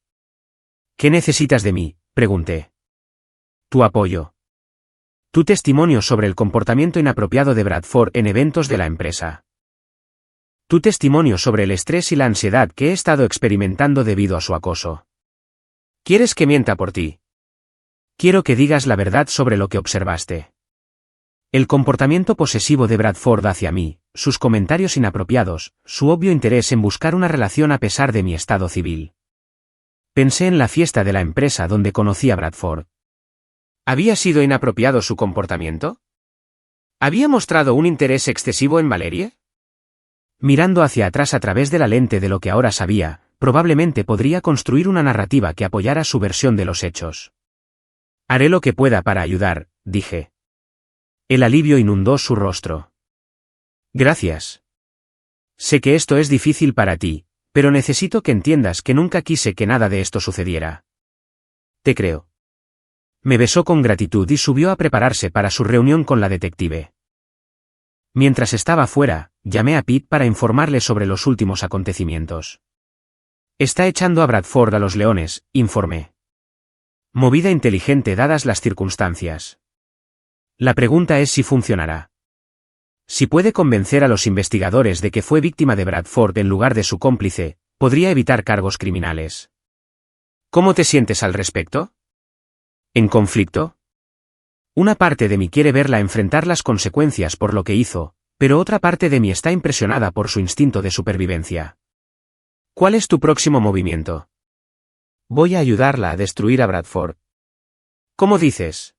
¿Qué necesitas de mí?, pregunté. Tu apoyo. Tu testimonio sobre el comportamiento inapropiado de Bradford en eventos de la empresa. Tu testimonio sobre el estrés y la ansiedad que he estado experimentando debido a su acoso. ¿Quieres que mienta por ti? Quiero que digas la verdad sobre lo que observaste. El comportamiento posesivo de Bradford hacia mí, sus comentarios inapropiados, su obvio interés en buscar una relación a pesar de mi estado civil. Pensé en la fiesta de la empresa donde conocí a Bradford. ¿Había sido inapropiado su comportamiento? ¿Había mostrado un interés excesivo en Valerie? Mirando hacia atrás a través de la lente de lo que ahora sabía, probablemente podría construir una narrativa que apoyara su versión de los hechos. Haré lo que pueda para ayudar, dije. El alivio inundó su rostro. Gracias. Sé que esto es difícil para ti, pero necesito que entiendas que nunca quise que nada de esto sucediera. Te creo. Me besó con gratitud y subió a prepararse para su reunión con la detective. Mientras estaba fuera, llamé a Pete para informarle sobre los últimos acontecimientos. Está echando a Bradford a los leones, informé. Movida inteligente dadas las circunstancias. La pregunta es si funcionará. Si puede convencer a los investigadores de que fue víctima de Bradford en lugar de su cómplice, podría evitar cargos criminales. ¿Cómo te sientes al respecto? ¿En conflicto? Una parte de mí quiere verla enfrentar las consecuencias por lo que hizo, pero otra parte de mí está impresionada por su instinto de supervivencia. ¿Cuál es tu próximo movimiento? Voy a ayudarla a destruir a Bradford. ¿Cómo dices?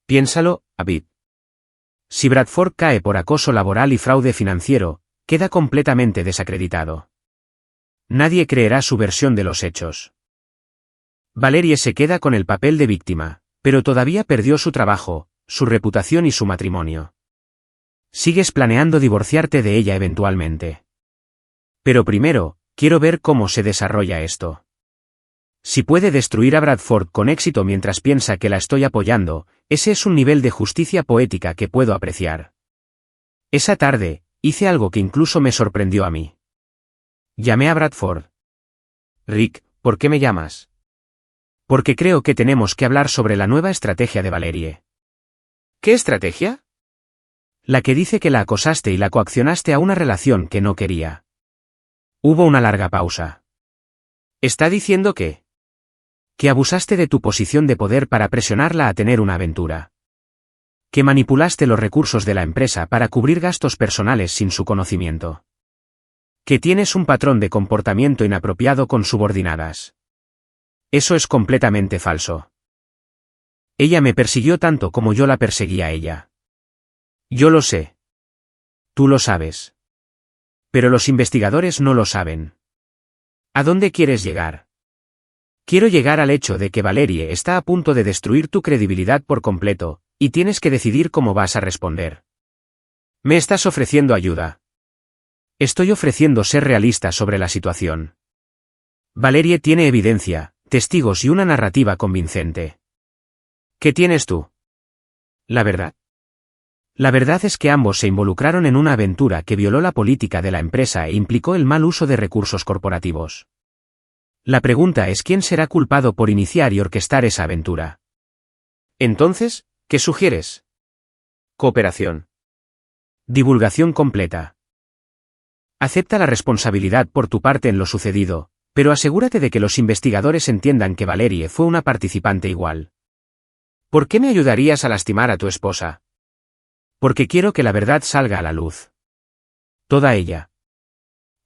Piénsalo, Abid. Si Bradford cae por acoso laboral y fraude financiero, queda completamente desacreditado. Nadie creerá su versión de los hechos. Valerie se queda con el papel de víctima, pero todavía perdió su trabajo, su reputación y su matrimonio. Sigues planeando divorciarte de ella eventualmente. Pero primero, quiero ver cómo se desarrolla esto. Si puede destruir a Bradford con éxito mientras piensa que la estoy apoyando, ese es un nivel de justicia poética que puedo apreciar. Esa tarde, hice algo que incluso me sorprendió a mí. Llamé a Bradford. Rick, ¿por qué me llamas? Porque creo que tenemos que hablar sobre la nueva estrategia de Valerie. ¿Qué estrategia? La que dice que la acosaste y la coaccionaste a una relación que no quería. Hubo una larga pausa. ¿Está diciendo qué? Que abusaste de tu posición de poder para presionarla a tener una aventura. Que manipulaste los recursos de la empresa para cubrir gastos personales sin su conocimiento. Que tienes un patrón de comportamiento inapropiado con subordinadas. Eso es completamente falso. Ella me persiguió tanto como yo la perseguía a ella. Yo lo sé. Tú lo sabes. Pero los investigadores no lo saben. ¿A dónde quieres llegar? Quiero llegar al hecho de que Valerie está a punto de destruir tu credibilidad por completo, y tienes que decidir cómo vas a responder. Me estás ofreciendo ayuda. Estoy ofreciendo ser realista sobre la situación. Valerie tiene evidencia, testigos y una narrativa convincente. ¿Qué tienes tú? La verdad. La verdad es que ambos se involucraron en una aventura que violó la política de la empresa e implicó el mal uso de recursos corporativos. La pregunta es quién será culpado por iniciar y orquestar esa aventura. Entonces, ¿qué sugieres? Cooperación. Divulgación completa. Acepta la responsabilidad por tu parte en lo sucedido, pero asegúrate de que los investigadores entiendan que Valerie fue una participante igual. ¿Por qué me ayudarías a lastimar a tu esposa? Porque quiero que la verdad salga a la luz. Toda ella.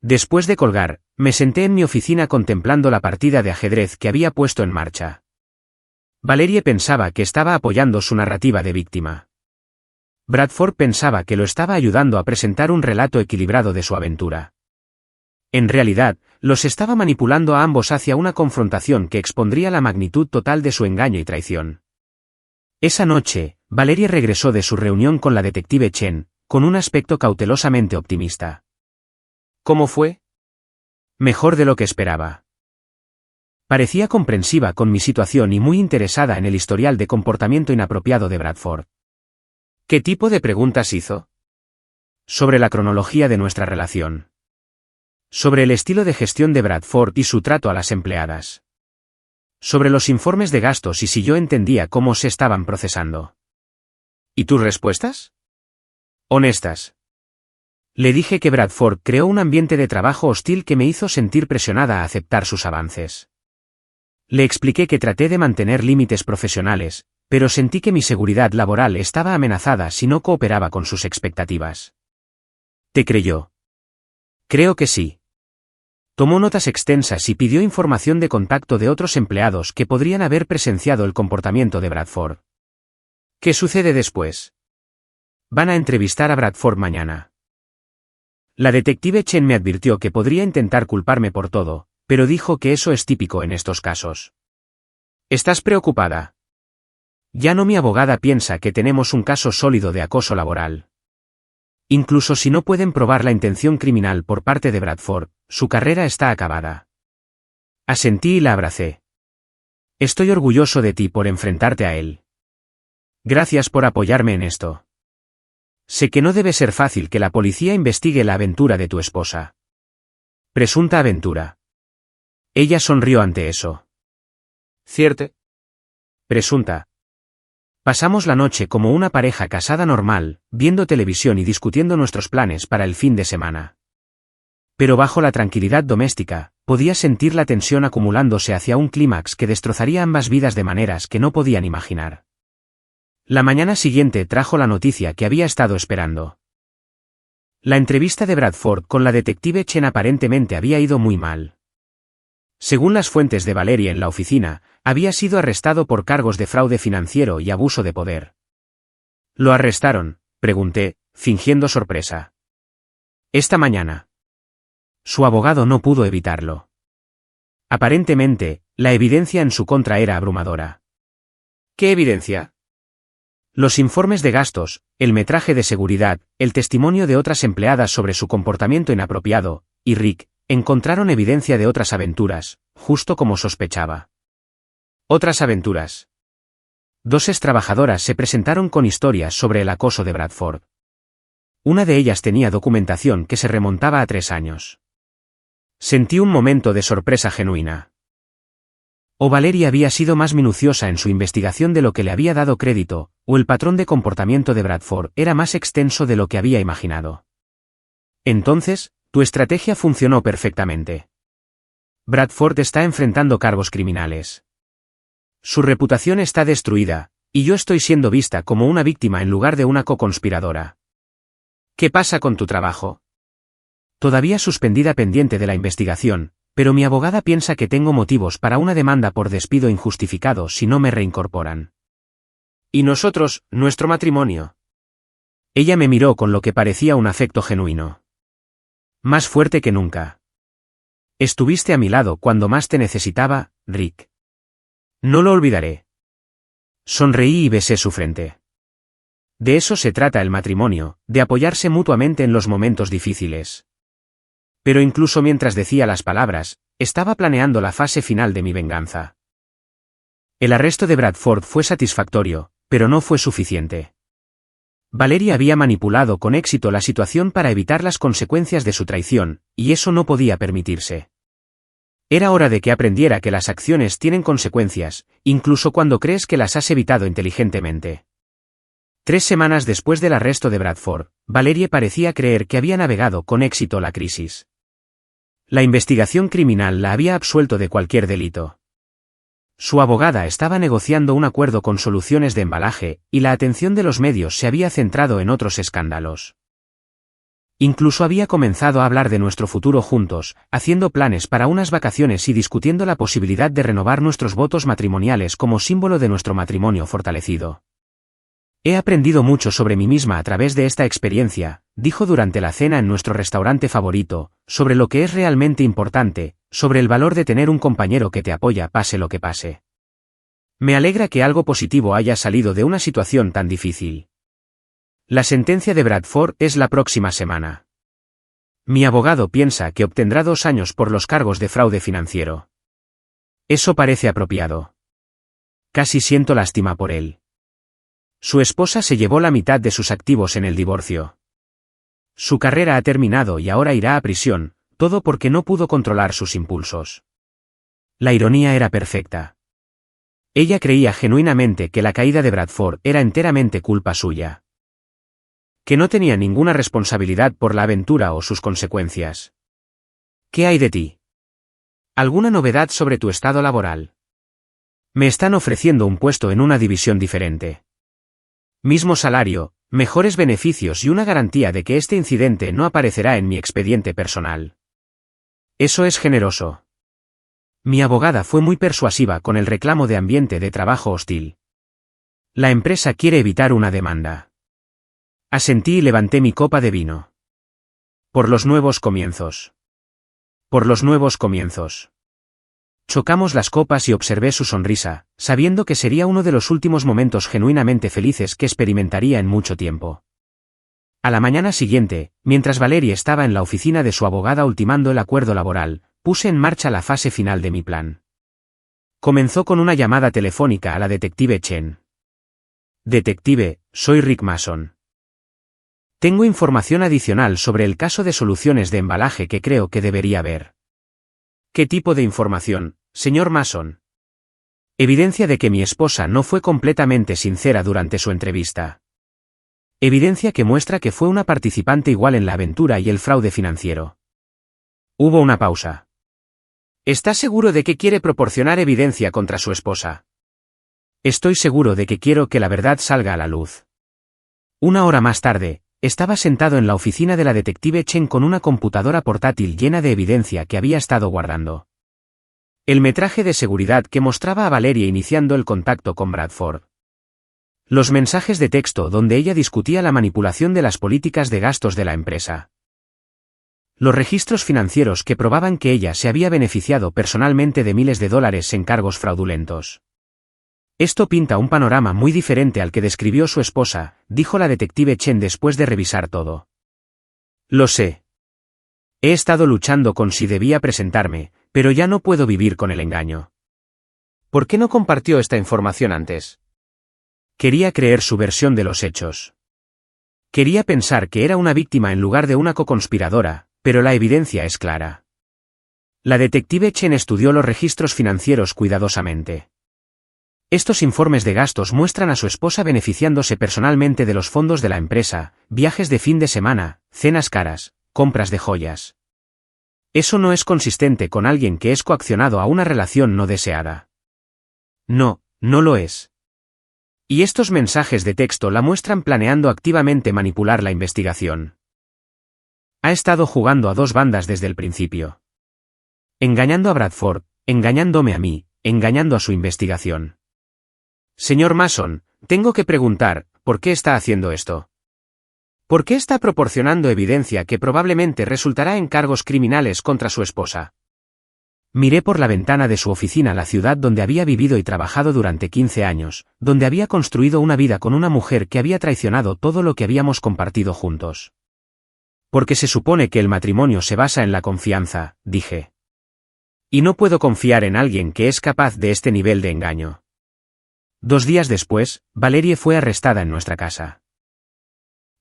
Después de colgar, me senté en mi oficina contemplando la partida de ajedrez que había puesto en marcha. Valerie pensaba que estaba apoyando su narrativa de víctima. Bradford pensaba que lo estaba ayudando a presentar un relato equilibrado de su aventura. En realidad, los estaba manipulando a ambos hacia una confrontación que expondría la magnitud total de su engaño y traición. Esa noche, Valerie regresó de su reunión con la detective Chen, con un aspecto cautelosamente optimista. ¿Cómo fue? Mejor de lo que esperaba. Parecía comprensiva con mi situación y muy interesada en el historial de comportamiento inapropiado de Bradford. ¿Qué tipo de preguntas hizo? Sobre la cronología de nuestra relación. Sobre el estilo de gestión de Bradford y su trato a las empleadas. Sobre los informes de gastos y si yo entendía cómo se estaban procesando. ¿Y tus respuestas? Honestas. Le dije que Bradford creó un ambiente de trabajo hostil que me hizo sentir presionada a aceptar sus avances. Le expliqué que traté de mantener límites profesionales, pero sentí que mi seguridad laboral estaba amenazada si no cooperaba con sus expectativas. ¿Te creyó? Creo que sí. Tomó notas extensas y pidió información de contacto de otros empleados que podrían haber presenciado el comportamiento de Bradford. ¿Qué sucede después? Van a entrevistar a Bradford mañana. La detective Chen me advirtió que podría intentar culparme por todo, pero dijo que eso es típico en estos casos. ¿Estás preocupada? Ya no, mi abogada piensa que tenemos un caso sólido de acoso laboral. Incluso si no pueden probar la intención criminal por parte de Bradford, su carrera está acabada. Asentí y la abracé. Estoy orgulloso de ti por enfrentarte a él. Gracias por apoyarme en esto. Sé que no debe ser fácil que la policía investigue la aventura de tu esposa. Presunta aventura. Ella sonrió ante eso. ¿Cierto? Presunta. Pasamos la noche como una pareja casada normal, viendo televisión y discutiendo nuestros planes para el fin de semana. Pero bajo la tranquilidad doméstica, podía sentir la tensión acumulándose hacia un clímax que destrozaría ambas vidas de maneras que no podían imaginar. La mañana siguiente trajo la noticia que había estado esperando. La entrevista de Bradford con la detective Chen aparentemente había ido muy mal. Según las fuentes de Valerie en la oficina, había sido arrestado por cargos de fraude financiero y abuso de poder. ¿Lo arrestaron?, pregunté, fingiendo sorpresa. Esta mañana. Su abogado no pudo evitarlo. Aparentemente, la evidencia en su contra era abrumadora. ¿Qué evidencia? Los informes de gastos, el metraje de seguridad, el testimonio de otras empleadas sobre su comportamiento inapropiado, y Rick, encontraron evidencia de otras aventuras, justo como sospechaba. ¿Otras aventuras? 2 extrabajadoras se presentaron con historias sobre el acoso de Bradford. Una de ellas tenía documentación que se remontaba a 3 años. Sentí un momento de sorpresa genuina. O Valerie había sido más minuciosa en su investigación de lo que le había dado crédito, o el patrón de comportamiento de Bradford era más extenso de lo que había imaginado. Entonces, tu estrategia funcionó perfectamente. Bradford está enfrentando cargos criminales. Su reputación está destruida, y yo estoy siendo vista como una víctima en lugar de una co-conspiradora. ¿Qué pasa con tu trabajo? Todavía suspendida pendiente de la investigación, pero mi abogada piensa que tengo motivos para una demanda por despido injustificado si no me reincorporan. ¿Y nosotros, nuestro matrimonio? Ella me miró con lo que parecía un afecto genuino. Más fuerte que nunca. Estuviste a mi lado cuando más te necesitaba, Rick. No lo olvidaré. Sonreí y besé su frente. De eso se trata el matrimonio, de apoyarse mutuamente en los momentos difíciles. Pero incluso mientras decía las palabras, estaba planeando la fase final de mi venganza. El arresto de Bradford fue satisfactorio, pero no fue suficiente. Valerie había manipulado con éxito la situación para evitar las consecuencias de su traición, y eso no podía permitirse. Era hora de que aprendiera que las acciones tienen consecuencias, incluso cuando crees que las has evitado inteligentemente. 3 semanas después del arresto de Bradford, Valerie parecía creer que había navegado con éxito la crisis. La investigación criminal la había absuelto de cualquier delito. Su abogada estaba negociando un acuerdo con Soluciones de Embalaje, y la atención de los medios se había centrado en otros escándalos. Incluso había comenzado a hablar de nuestro futuro juntos, haciendo planes para unas vacaciones y discutiendo la posibilidad de renovar nuestros votos matrimoniales como símbolo de nuestro matrimonio fortalecido. He aprendido mucho sobre mí misma a través de esta experiencia, dijo durante la cena en nuestro restaurante favorito, sobre lo que es realmente importante, sobre el valor de tener un compañero que te apoya pase lo que pase. Me alegra que algo positivo haya salido de una situación tan difícil. La sentencia de Bradford es la próxima semana. Mi abogado piensa que obtendrá 2 años por los cargos de fraude financiero. Eso parece apropiado. Casi siento lástima por él. Su esposa se llevó la mitad de sus activos en el divorcio. Su carrera ha terminado y ahora irá a prisión, todo porque no pudo controlar sus impulsos. La ironía era perfecta. Ella creía genuinamente que la caída de Bradford era enteramente culpa suya. Que no tenía ninguna responsabilidad por la aventura o sus consecuencias. ¿Qué hay de ti? ¿Alguna novedad sobre tu estado laboral? Me están ofreciendo un puesto en una división diferente. Mismo salario, mejores beneficios y una garantía de que este incidente no aparecerá en mi expediente personal. Eso es generoso. Mi abogada fue muy persuasiva con el reclamo de ambiente de trabajo hostil. La empresa quiere evitar una demanda. Asentí y levanté mi copa de vino. Por los nuevos comienzos. Por los nuevos comienzos. Chocamos las copas y observé su sonrisa, sabiendo que sería uno de los últimos momentos genuinamente felices que experimentaría en mucho tiempo. A la mañana siguiente, mientras Valerie estaba en la oficina de su abogada ultimando el acuerdo laboral, puse en marcha la fase final de mi plan. Comenzó con una llamada telefónica a la detective Chen. Detective, soy Rick Mason. Tengo información adicional sobre el caso de soluciones de embalaje que creo que debería ver. ¿Qué tipo de información, señor Mason? Evidencia de que mi esposa no fue completamente sincera durante su entrevista. Evidencia que muestra que fue una participante igual en la aventura y el fraude financiero. Hubo una pausa. ¿Está seguro de que quiere proporcionar evidencia contra su esposa? Estoy seguro de que quiero que la verdad salga a la luz. Una hora más tarde, estaba sentado en la oficina de la detective Chen con una computadora portátil llena de evidencia que había estado guardando. El metraje de seguridad que mostraba a Valerie iniciando el contacto con Bradford. Los mensajes de texto donde ella discutía la manipulación de las políticas de gastos de la empresa. Los registros financieros que probaban que ella se había beneficiado personalmente de miles de dólares en cargos fraudulentos. Esto pinta un panorama muy diferente al que describió su esposa, dijo la detective Chen después de revisar todo. Lo sé. He estado luchando con si debía presentarme, pero ya no puedo vivir con el engaño. ¿Por qué no compartió esta información antes? Quería creer su versión de los hechos. Quería pensar que era una víctima en lugar de una coconspiradora, pero la evidencia es clara. La detective Chen estudió los registros financieros cuidadosamente. Estos informes de gastos muestran a su esposa beneficiándose personalmente de los fondos de la empresa, viajes de fin de semana, cenas caras, compras de joyas. Eso no es consistente con alguien que es coaccionado a una relación no deseada. No, no lo es. Y estos mensajes de texto la muestran planeando activamente manipular la investigación. Ha estado jugando a dos bandas desde el principio. Engañando a Bradford, engañándome a mí, engañando a su investigación. Señor Mason, tengo que preguntar, ¿por qué está haciendo esto? ¿Por qué está proporcionando evidencia que probablemente resultará en cargos criminales contra su esposa? Miré por la ventana de su oficina la ciudad donde había vivido y trabajado durante 15 años, donde había construido una vida con una mujer que había traicionado todo lo que habíamos compartido juntos. Porque se supone que el matrimonio se basa en la confianza, dije. Y no puedo confiar en alguien que es capaz de este nivel de engaño. 2 días después, Valerie fue arrestada en nuestra casa.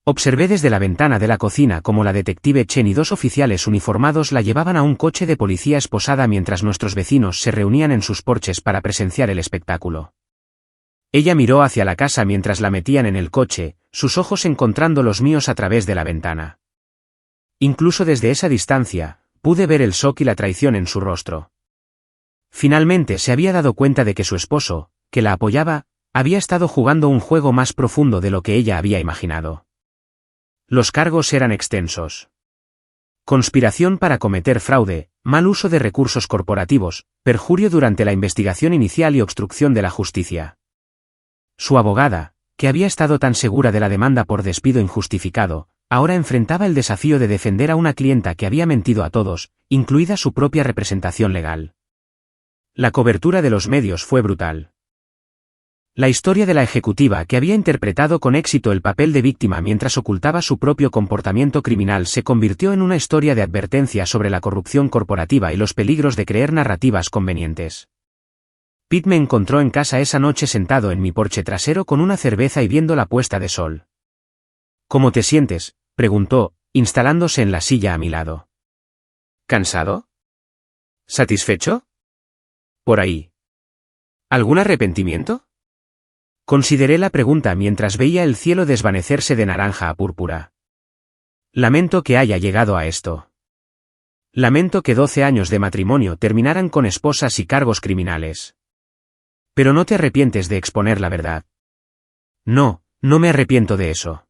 Observé desde la ventana de la cocina cómo la detective Chen y 2 oficiales uniformados la llevaban a un coche de policía esposada mientras nuestros vecinos se reunían en sus porches para presenciar el espectáculo. Ella miró hacia la casa mientras la metían en el coche, sus ojos encontrando los míos a través de la ventana. Incluso desde esa distancia, pude ver el shock y la traición en su rostro. Finalmente se había dado cuenta de que su esposo, que la apoyaba, había estado jugando un juego más profundo de lo que ella había imaginado. Los cargos eran extensos. Conspiración para cometer fraude, mal uso de recursos corporativos, perjurio durante la investigación inicial y obstrucción de la justicia. Su abogada, que había estado tan segura de la demanda por despido injustificado, ahora enfrentaba el desafío de defender a una clienta que había mentido a todos, incluida su propia representación legal. La cobertura de los medios fue brutal. La historia de la ejecutiva que había interpretado con éxito el papel de víctima mientras ocultaba su propio comportamiento criminal se convirtió en una historia de advertencia sobre la corrupción corporativa y los peligros de creer narrativas convenientes. Pete me encontró en casa esa noche sentado en mi porche trasero con una cerveza y viendo la puesta de sol. ¿Cómo te sientes?, preguntó, instalándose en la silla a mi lado. ¿Cansado? ¿Satisfecho? Por ahí. ¿Algún arrepentimiento? Consideré la pregunta mientras veía el cielo desvanecerse de naranja a púrpura. Lamento que haya llegado a esto. Lamento que 12 años de matrimonio terminaran con esposas y cargos criminales. Pero no te arrepientes de exponer la verdad. No, no me arrepiento de eso.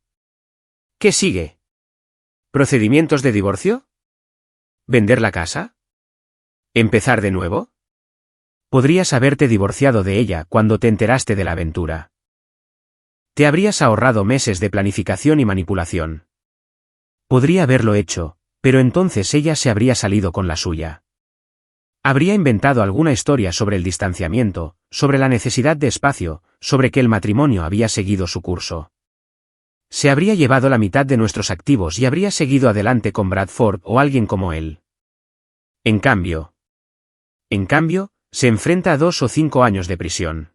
¿Qué sigue? ¿Procedimientos de divorcio? ¿Vender la casa? ¿Empezar de nuevo? Podrías haberte divorciado de ella cuando te enteraste de la aventura. Te habrías ahorrado meses de planificación y manipulación. Podría haberlo hecho, pero entonces ella se habría salido con la suya. Habría inventado alguna historia sobre el distanciamiento, sobre la necesidad de espacio, sobre que el matrimonio había seguido su curso. Se habría llevado la mitad de nuestros activos y habría seguido adelante con Bradford o alguien como él. En cambio, se enfrenta a 2 o 5 años de prisión.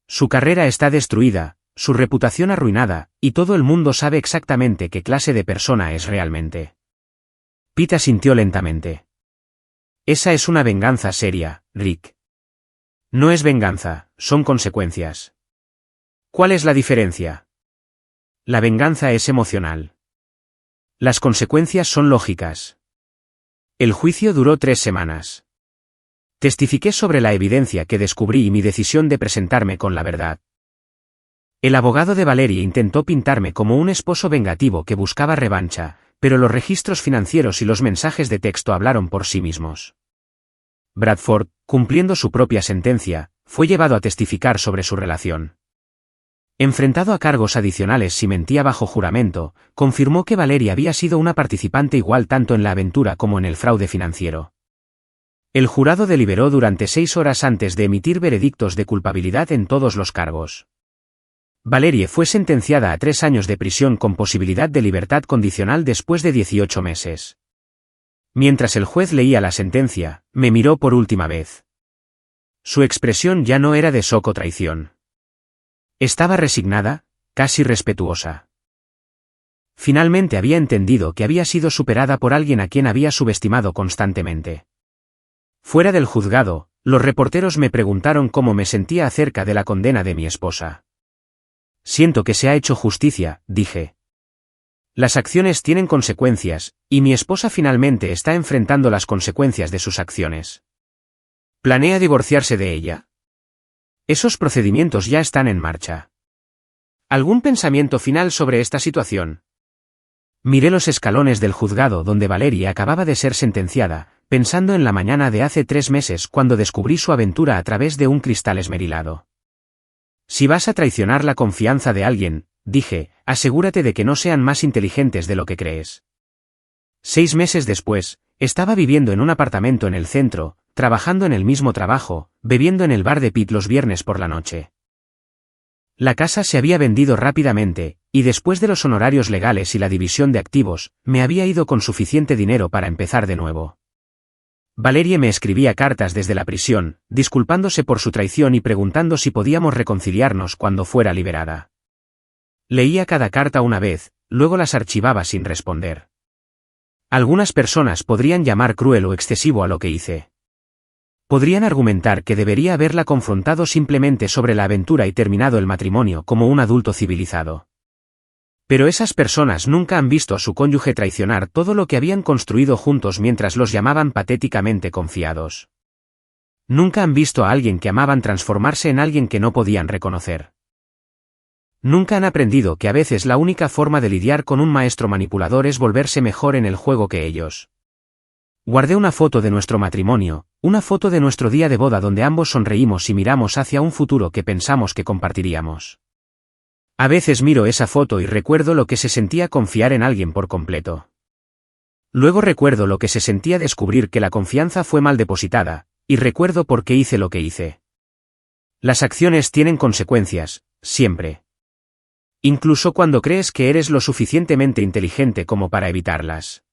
Su carrera está destruida, su reputación arruinada, y todo el mundo sabe exactamente qué clase de persona es realmente. Pete asintió lentamente. Esa es una venganza seria, Rick. No es venganza, son consecuencias. ¿Cuál es la diferencia? La venganza es emocional. Las consecuencias son lógicas. El juicio duró 3 semanas. Testifiqué sobre la evidencia que descubrí y mi decisión de presentarme con la verdad. El abogado de Valerie intentó pintarme como un esposo vengativo que buscaba revancha, pero los registros financieros y los mensajes de texto hablaron por sí mismos. Bradford, cumpliendo su propia sentencia, fue llevado a testificar sobre su relación. Enfrentado a cargos adicionales si mentía bajo juramento, confirmó que Valerie había sido una participante igual tanto en la aventura como en el fraude financiero. El jurado deliberó durante 6 horas antes de emitir veredictos de culpabilidad en todos los cargos. Valerie fue sentenciada a 3 años de prisión con posibilidad de libertad condicional después de 18 meses. Mientras el juez leía la sentencia, me miró por última vez. Su expresión ya no era de shock o traición. Estaba resignada, casi respetuosa. Finalmente había entendido que había sido superada por alguien a quien había subestimado constantemente. Fuera del juzgado, los reporteros me preguntaron cómo me sentía acerca de la condena de mi esposa. Siento que se ha hecho justicia, dije. Las acciones tienen consecuencias, y mi esposa finalmente está enfrentando las consecuencias de sus acciones. ¿Planea divorciarse de ella? Esos procedimientos ya están en marcha. ¿Algún pensamiento final sobre esta situación? Miré los escalones del juzgado donde Valerie acababa de ser sentenciada, pensando en la mañana de hace 3 meses cuando descubrí su aventura a través de un cristal esmerilado. Si vas a traicionar la confianza de alguien, dije, asegúrate de que no sean más inteligentes de lo que crees. 6 meses después, estaba viviendo en un apartamento en el centro, trabajando en el mismo trabajo, bebiendo en el bar de Pete los viernes por la noche. La casa se había vendido rápidamente, y después de los honorarios legales y la división de activos, me había ido con suficiente dinero para empezar de nuevo. Valerie me escribía cartas desde la prisión, disculpándose por su traición y preguntando si podíamos reconciliarnos cuando fuera liberada. Leía cada carta una vez, luego las archivaba sin responder. Algunas personas podrían llamar cruel o excesivo a lo que hice. Podrían argumentar que debería haberla confrontado simplemente sobre la aventura y terminado el matrimonio como un adulto civilizado. Pero esas personas nunca han visto a su cónyuge traicionar todo lo que habían construido juntos mientras los llamaban patéticamente confiados. Nunca han visto a alguien que amaban transformarse en alguien que no podían reconocer. Nunca han aprendido que a veces la única forma de lidiar con un maestro manipulador es volverse mejor en el juego que ellos. Guardé una foto de nuestro matrimonio, una foto de nuestro día de boda donde ambos sonreímos y miramos hacia un futuro que pensamos que compartiríamos. A veces miro esa foto y recuerdo lo que se sentía confiar en alguien por completo. Luego recuerdo lo que se sentía descubrir que la confianza fue mal depositada, y recuerdo por qué hice lo que hice. Las acciones tienen consecuencias, siempre. Incluso cuando crees que eres lo suficientemente inteligente como para evitarlas.